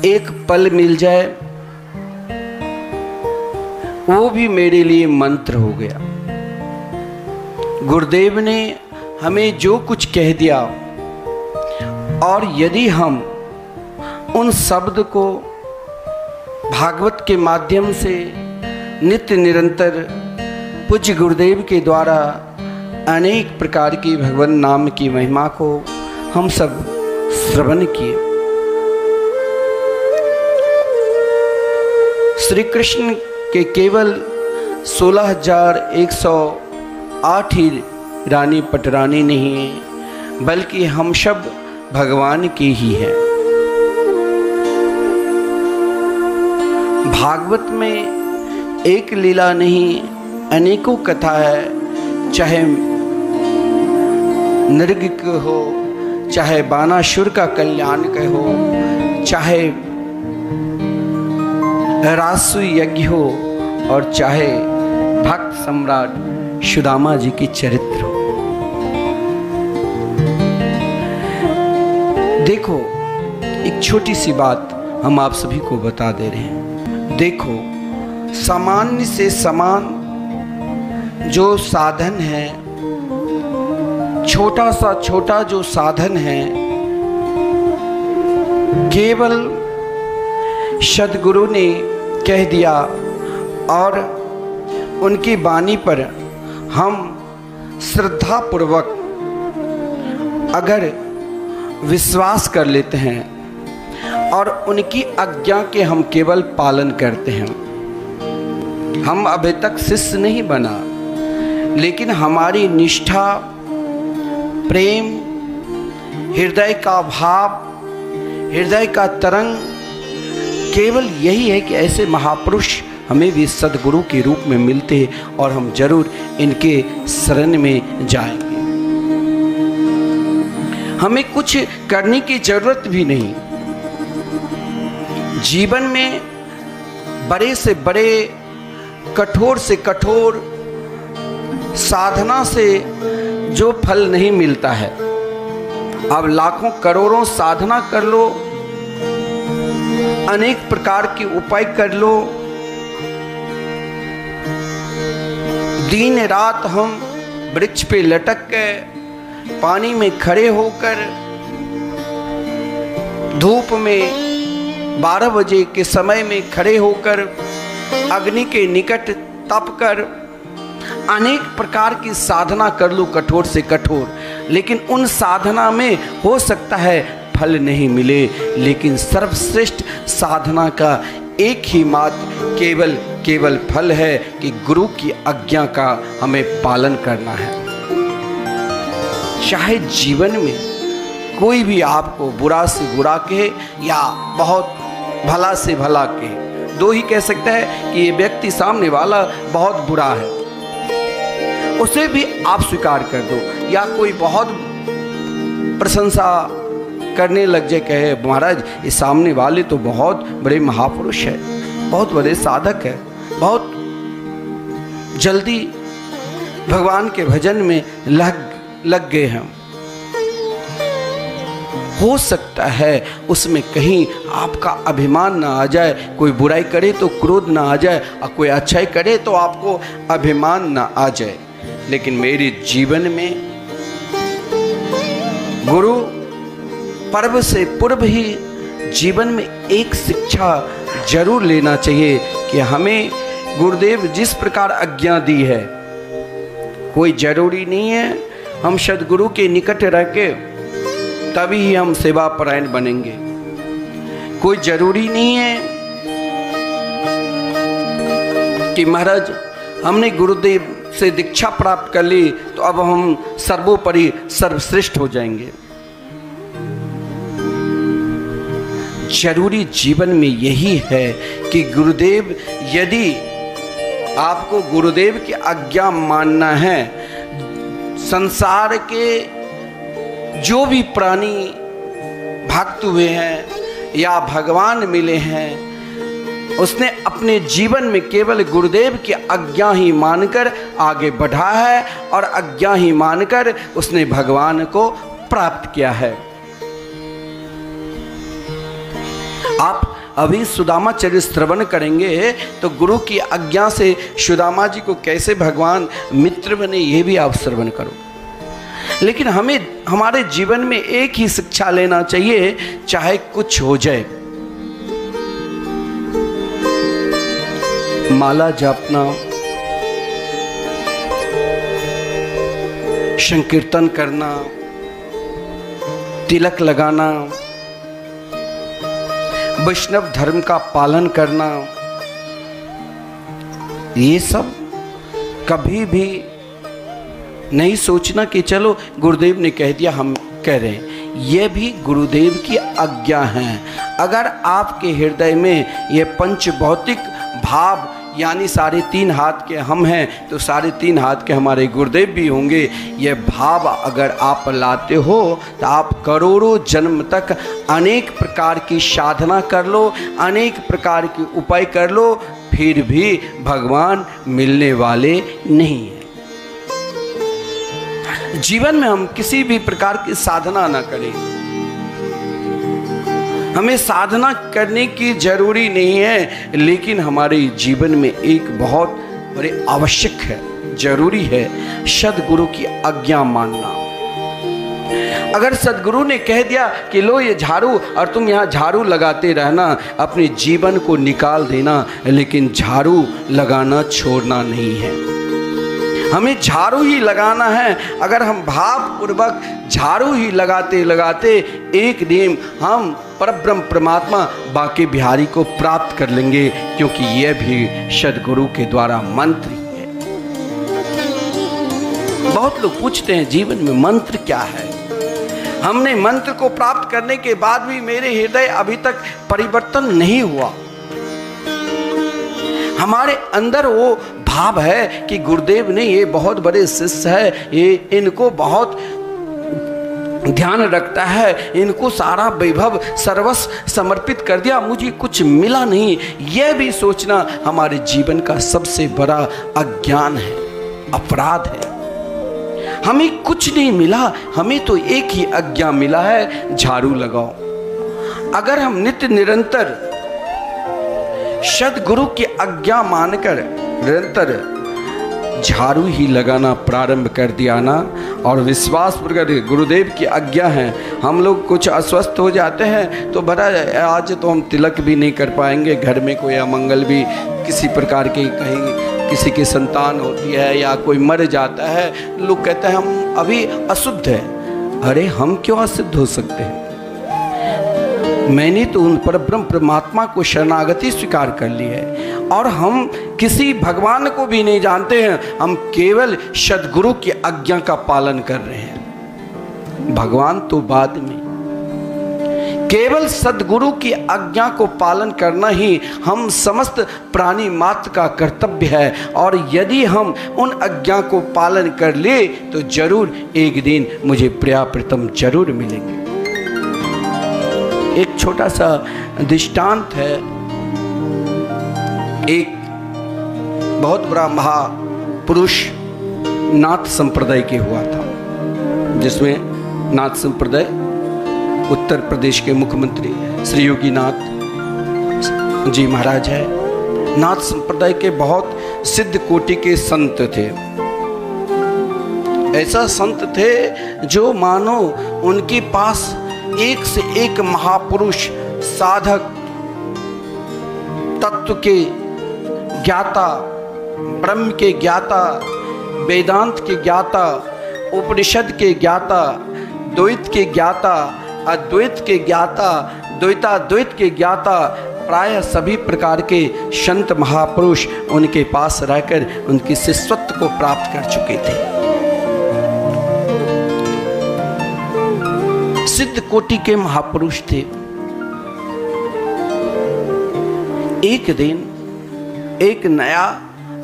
S4: एक पल मिल जाए वो भी मेरे लिए मंत्र हो गया। गुरुदेव ने हमें जो कुछ कह दिया और यदि हम उन शब्द को भागवत के माध्यम से नित्य निरंतर पूज्य गुरुदेव के द्वारा अनेक प्रकार की भगवान नाम की महिमा को हम सब श्रवण किए। श्री कृष्ण के केवल 16,108 ही रानी पटरानी नहीं है, बल्कि हम सब भगवान के ही हैं। भागवत में एक लीला नहीं अनेकों कथा है, चाहे नृग हो, चाहे बानासुर का कल्याण का हो, चाहे रासु यज्ञ हो और चाहे भक्त सम्राट सुदामा जी की चरित्र हो। देखो एक छोटी सी बात हम आप सभी को बता दे रहे हैं। देखो सामान्य से समान जो साधन है, छोटा सा छोटा जो साधन है, केवल सद्गुरु ने कह दिया और उनकी वाणी पर हम श्रद्धा पूर्वक अगर विश्वास कर लेते हैं और उनकी आज्ञा के हम केवल पालन करते हैं। हम अभी तक शिष्य नहीं बना, लेकिन हमारी निष्ठा, प्रेम, हृदय का भाव, हृदय का तरंग केवल यही है कि ऐसे महापुरुष हमें भी सद्गुरु के रूप में मिलते हैं और हम जरूर इनके शरण में जाएंगे। हमें कुछ करने की जरूरत भी नहीं। जीवन में बड़े से बड़े, कठोर से कठोर साधना से जो फल नहीं मिलता है, अब लाखों करोड़ों साधना कर लो, अनेक प्रकार के उपाय कर लो, दिन रात हम वृक्ष पे लटक के, पानी में खड़े होकर, धूप में 12 बजे के समय में खड़े होकर, अग्नि के निकट तप कर, अनेक प्रकार की साधना कर लो कठोर से कठोर, लेकिन उन साधना में हो सकता है फल नहीं मिले, लेकिन सर्वश्रेष्ठ साधना का एक ही मात्र केवल फल है कि गुरु की आज्ञा का हमें पालन करना है। चाहे जीवन में कोई भी आपको बुरा से बुरा कहे या बहुत भला से भला कहे, दो ही कह सकता है कि ये व्यक्ति सामने वाला बहुत बुरा है, उसे भी आप स्वीकार कर दो, या कोई बहुत प्रशंसा करने लग जाए, कहे महाराज ये सामने वाले तो बहुत बड़े महापुरुष है, बहुत बड़े साधक है, बहुत जल्दी भगवान के भजन में लग गए हैं। हो सकता है उसमें कहीं आपका अभिमान ना आ जाए, कोई बुराई करे तो क्रोध ना आ जाए, और कोई अच्छाई करे तो आपको अभिमान ना आ जाए। लेकिन मेरे जीवन में गुरु पर्व से पूर्व ही जीवन में एक शिक्षा जरूर लेना चाहिए कि हमें गुरुदेव जिस प्रकार आज्ञा दी है, कोई जरूरी नहीं है हम सद्गुरु के निकट रह के तभी ही हम सेवा परायण बनेंगे। कोई जरूरी नहीं है कि महाराज हमने गुरुदेव से दीक्षा प्राप्त कर ली तो अब हम सर्वोपरि सर्वश्रेष्ठ हो जाएंगे। जरूरी जीवन में यही है कि गुरुदेव, यदि आपको गुरुदेव की आज्ञा मानना है, संसार के जो भी प्राणी भक्त हुए हैं या भगवान मिले हैं, उसने अपने जीवन में केवल गुरुदेव की आज्ञा ही मानकर आगे बढ़ा है और आज्ञा ही मानकर उसने भगवान को प्राप्त किया है। आप अभी सुदामा चरित्र श्रवण करेंगे तो गुरु की आज्ञा से सुदामा जी को कैसे भगवान मित्र बने ये भी आप श्रवण करो। लेकिन हमें हमारे जीवन में एक ही शिक्षा लेना चाहिए, चाहे कुछ हो जाए। माला जपना, संकीर्तन करना, तिलक लगाना, वैष्णव धर्म का पालन करना, ये सब कभी भी नहीं सोचना कि चलो गुरुदेव ने कह दिया हम कह रहे हैं। ये भी गुरुदेव की आज्ञा है। अगर आपके हृदय में ये पंच भौतिक भाव यानी 3.5 हाथ के हम हैं तो 3.5 हाथ के हमारे गुरुदेव भी होंगे। ये भाव अगर आप लाते हो तो आप करोड़ों जन्म तक अनेक प्रकार की साधना कर लो, अनेक प्रकार के उपाय कर लो, फिर भी भगवान मिलने वाले नहीं हैं। जीवन में हम किसी भी प्रकार की साधना ना करें। हमें साधना करने की जरूरी नहीं है, लेकिन हमारे जीवन में एक बहुत बड़े आवश्यक है, जरूरी है, सद्गुरु की आज्ञा मानना। अगर सद्गुरु ने कह दिया कि लो ये झाड़ू और तुम यहाँ झाड़ू लगाते रहना, अपने जीवन को निकाल देना, लेकिन झाड़ू लगाना छोड़ना नहीं है। हमें झाड़ू ही लगाना है। अगर हम भावपूर्वक झाड़ू ही लगाते लगाते एक दिन हम परब्रह्म परमात्मा बांके बिहारी को प्राप्त कर लेंगे, क्योंकि यह भी सद्गुरु के द्वारा मंत्र ही है। बहुत लोग पूछते हैं जीवन में मंत्र क्या है। हमने मंत्र को प्राप्त करने के बाद भी मेरे हृदय अभी तक परिवर्तन नहीं हुआ। हमारे अंदर वो भाव है कि गुरुदेव ने ये बहुत बड़े शिष्य है, ये इनको बहुत ध्यान रखता है, इनको सारा वैभव सर्वस्व समर्पित कर दिया, मुझे कुछ मिला नहीं। यह भी सोचना हमारे जीवन का सबसे बड़ा अज्ञान है, अपराध है। हमें कुछ नहीं मिला, हमें तो एक ही आज्ञा मिला है, झाड़ू लगाओ। अगर हम नित्य निरंतर सद्गुरु की आज्ञा मानकर निरंतर झाड़ू ही लगाना प्रारंभ कर दिया ना, और विश्वास पूर्वक गुरुदेव की आज्ञा है, हम लोग कुछ अस्वस्थ हो जाते हैं तो बड़ा आज तो हम तिलक भी नहीं कर पाएंगे, घर में कोई अमंगल भी किसी प्रकार की, कहीं किसी की संतान होती है या कोई मर जाता है, लोग कहते हैं हम अभी अशुद्ध हैं। अरे हम क्यों अशुद्ध हो सकते हैं? मैंने तो उन परब्रह्म परमात्मा को शरणागति स्वीकार कर ली है, और हम किसी भगवान को भी नहीं जानते हैं, हम केवल सद्गुरु की आज्ञा का पालन कर रहे हैं। भगवान तो बाद में, केवल सद्गुरु की आज्ञा को पालन करना ही हम समस्त प्राणी मात्र का कर्तव्य है। और यदि हम उन आज्ञा को पालन कर ले तो जरूर एक दिन मुझे प्रियाप्रीतम जरूर मिलेंगे। एक छोटा सा दृष्टांत है। एक बहुत बड़ा महापुरुष नाथ संप्रदाय के हुआ था, जिसमें नाथ संप्रदाय उत्तर प्रदेश के मुख्यमंत्री श्री योगी नाथ जी महाराज है। नाथ संप्रदाय के बहुत सिद्ध कोटि के संत थे। ऐसा संत थे जो मानो उनके पास एक से एक महापुरुष, साधक, तत्व के ज्ञाता, ब्रह्म के ज्ञाता, वेदांत के ज्ञाता, उपनिषद के ज्ञाता, द्वैत के ज्ञाता, अद्वैत के ज्ञाता, द्वैताद्वैत के ज्ञाता, प्रायः सभी प्रकार के संत महापुरुष उनके पास रहकर उनके शिष्यत्व को प्राप्त कर चुके थे। सिद्ध कोटि के महापुरुष थे। एक दिन एक नया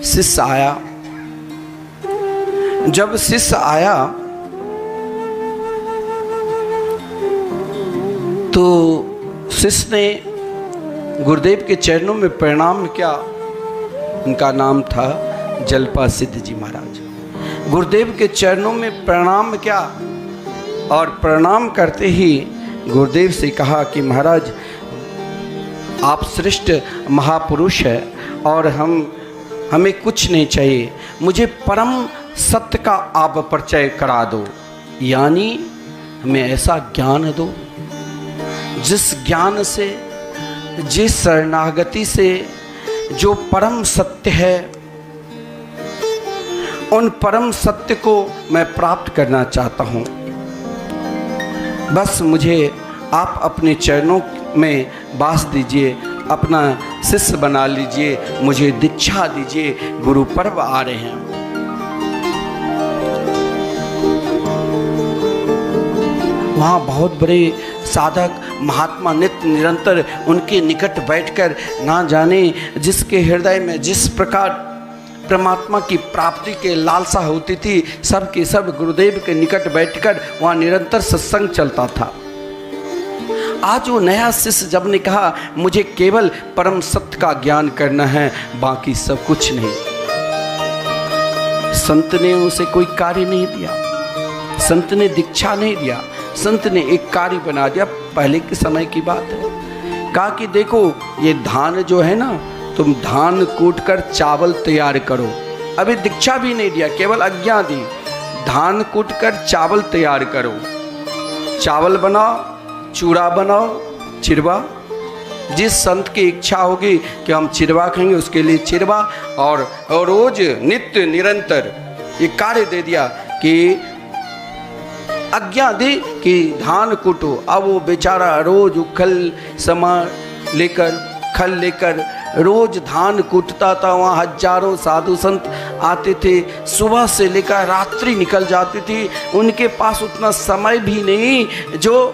S4: शिष्य आया। जब शिष्य आया तो शिष्य ने गुरुदेव के चरणों में प्रणाम किया। उनका नाम था जलपा सिद्ध जी महाराज। गुरुदेव के चरणों में प्रणाम किया और प्रणाम करते ही गुरुदेव से कहा कि महाराज आप श्रेष्ठ महापुरुष है और हमें कुछ नहीं चाहिए, मुझे परम सत्य का आप परिचय करा दो, यानी हमें ऐसा ज्ञान दो जिस ज्ञान से, जिस शरणागति से जो परम सत्य है, उन परम सत्य को मैं प्राप्त करना चाहता हूँ। बस मुझे आप अपने चरणों में वास दीजिए, अपना शिष्य बना लीजिए, मुझे दीक्षा दीजिए, गुरु पर्व आ रहे हैं। वहाँ बहुत बड़े साधक महात्मा नित्य निरंतर उनके निकट बैठकर ना जाने जिसके हृदय में जिस प्रकार परमात्मा की प्राप्ति के लालसा होती थी, सब के सब गुरुदेव के निकट बैठकर वहाँ निरंतर सत्संग चलता था। आज वो नया शिष्य जब ने कहा मुझे केवल परम सत्य का ज्ञान करना है, बाकी सब कुछ नहीं, संत ने उसे कोई कार्य नहीं दिया, संत ने दीक्षा नहीं दिया, संत ने एक कार्य बना दिया। पहले के समय की बात है, कहा कि देखो ये धान जो है ना, तुम धान कूट कर चावल तैयार करो। अभी दीक्षा भी नहीं दिया, केवल आज्ञा दी, धान कूट कर चावल तैयार करो, चावल बनाओ, चूड़ा बनाओ, चिरवा। जिस संत की इच्छा होगी कि हम चिरवा खाएंगे, उसके लिए चिरवा, और रोज नित्य निरंतर ये कार्य दे दिया कि आज्ञा दी कि धान कूटो। अब वो बेचारा रोज उखल समा लेकर, खल लेकर रोज धान कूटता था। वहाँ हजारों साधु संत आते थे, सुबह से लेकर रात्रि निकल जाती थी, उनके पास उतना समय भी नहीं जो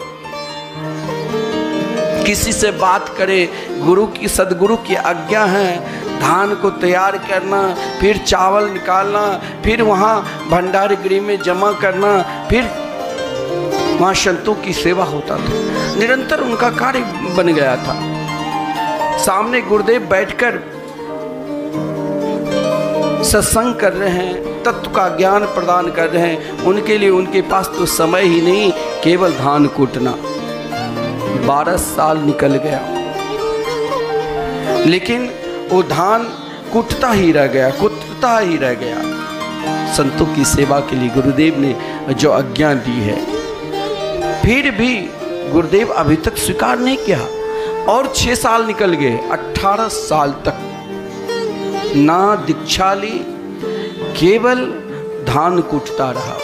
S4: किसी से बात करे। गुरु की, सदगुरु की आज्ञा है, धान को तैयार करना, फिर चावल निकालना, फिर वहाँ भंडार गृह में जमा करना, फिर वहाँ संतों की सेवा होता था। निरंतर उनका कार्य बन गया था। सामने गुरुदेव बैठकर सत्संग कर रहे हैं, तत्व का ज्ञान प्रदान कर रहे हैं, उनके लिए उनके पास तो समय ही नहीं, केवल धान कूटना। 12 साल निकल गया, लेकिन वो धान कूटता ही रह गया, कूटता ही रह गया। संतों की सेवा के लिए गुरुदेव ने जो आज्ञा दी है, फिर भी गुरुदेव अभी तक स्वीकार नहीं किया। और 6 साल निकल गए, 18 साल तक ना दीक्षा ली, केवल धान कूटता रहा।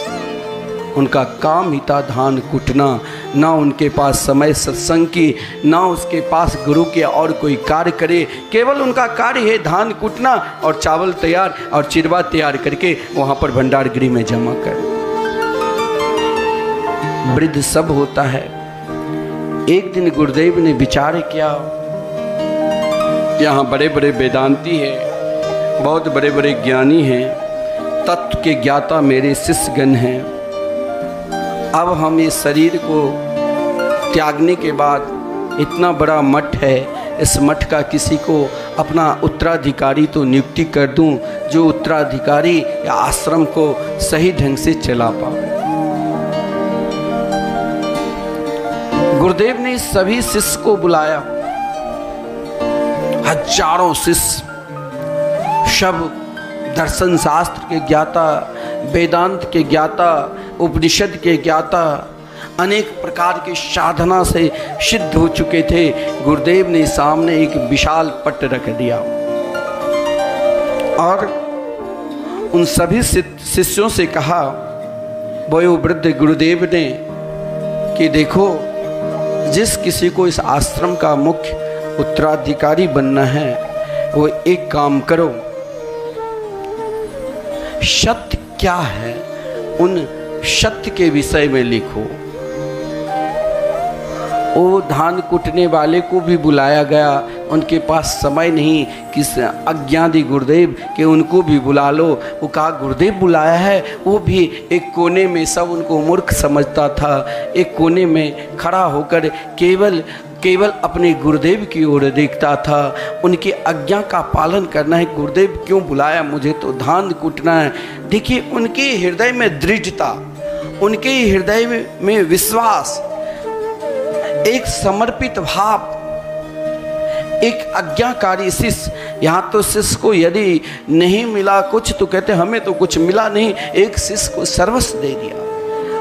S4: उनका काम ही था धान कूटना, ना उनके पास समय सत्संग की, ना उसके पास गुरु के और कोई कार्य करे, केवल उनका कार्य है धान कूटना और चावल तैयार और चिरवा तैयार करके वहाँ पर भंडार गृह में जमा कर। वृद्ध सब होता है। एक दिन गुरुदेव ने विचार किया, यहाँ बड़े बड़े वेदांती हैं, बहुत बड़े बड़े ज्ञानी हैं, तत्व के ज्ञाता मेरे शिष्यगण हैं। अब हम इस शरीर को त्यागने के बाद इतना बड़ा मठ है, इस मठ का किसी को अपना उत्तराधिकारी तो नियुक्ति कर दूं, जो उत्तराधिकारी या आश्रम को सही ढंग से चला पाए। गुरुदेव ने सभी शिष्य को बुलाया, हजारों शिष्य, सब दर्शन शास्त्र के ज्ञाता, वेदांत के ज्ञाता, उपनिषद के ज्ञाता, अनेक प्रकार के साधना से सिद्ध हो चुके थे। गुरुदेव ने सामने एक विशाल पट रख दिया और उन सभी शिष्यों से कहा, वो वृद्ध गुरुदेव ने, कि देखो, जिस किसी को इस आश्रम का मुख्य उत्तराधिकारी बनना है, वो एक काम करो, सत्य क्या है उन सत्य के विषय में लिखो। वो धान कूटने वाले को भी बुलाया गया, उनके पास समय नहीं, किस अज्ञानी गुरुदेव के उनको भी बुला लो। वो कहा गुरुदेव बुलाया है, वो भी एक कोने में, सब उनको मूर्ख समझता था, एक कोने में खड़ा होकर केवल अपने गुरुदेव की ओर देखता था। उनकी आज्ञा का पालन करना है, गुरुदेव क्यों बुलाया, मुझे तो धान कूटना है। देखिए, उनके हृदय में दृढ़ता, उनके हृदय में विश्वास, एक समर्पित भाव, एक आज्ञाकारी शिष्य, यहाँ तो शिष्य को यदि नहीं मिला कुछ तो कहते हमें तो कुछ मिला नहीं, एक शिष्य को सर्वस्व दे दिया।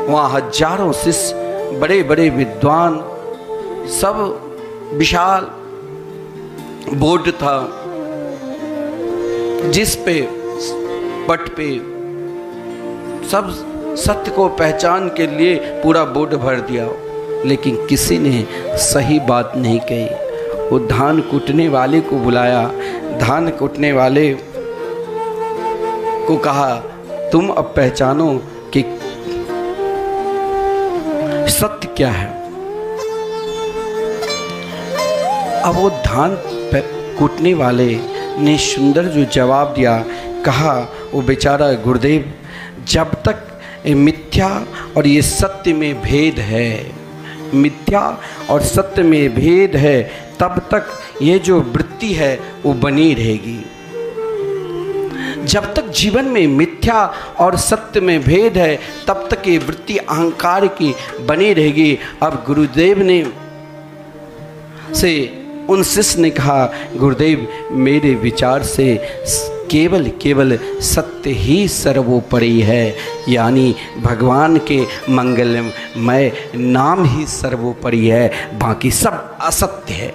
S4: वहाँ हजारों शिष्य, बड़े बड़े विद्वान, सब विशाल बोर्ड था जिस पे पट पे सब सत्य को पहचान के लिए पूरा बोर्ड भर दिया, लेकिन किसी ने सही बात नहीं कही। वो धान कूटने वाले को बुलाया, धान कूटने वाले को कहा तुम अब पहचानो कि सत्य क्या है। अब वो धान कूटने वाले ने सुंदर जो जवाब दिया, कहा वो बेचारा गुरुदेव, जब तक मिथ्या और ये सत्य में भेद है, मिथ्या और सत्य में भेद है, तब तक ये जो वृत्ति है वो बनी रहेगी। जब तक जीवन में मिथ्या और सत्य में भेद है तब तक ये वृत्ति अहंकार की बनी रहेगी। अब गुरुदेव ने से उन शिष्य ने कहा, गुरुदेव मेरे विचार से केवल सत्य ही सर्वोपरि है, यानी भगवान के मंगलमय नाम ही सर्वोपरि है, बाकी सब असत्य है।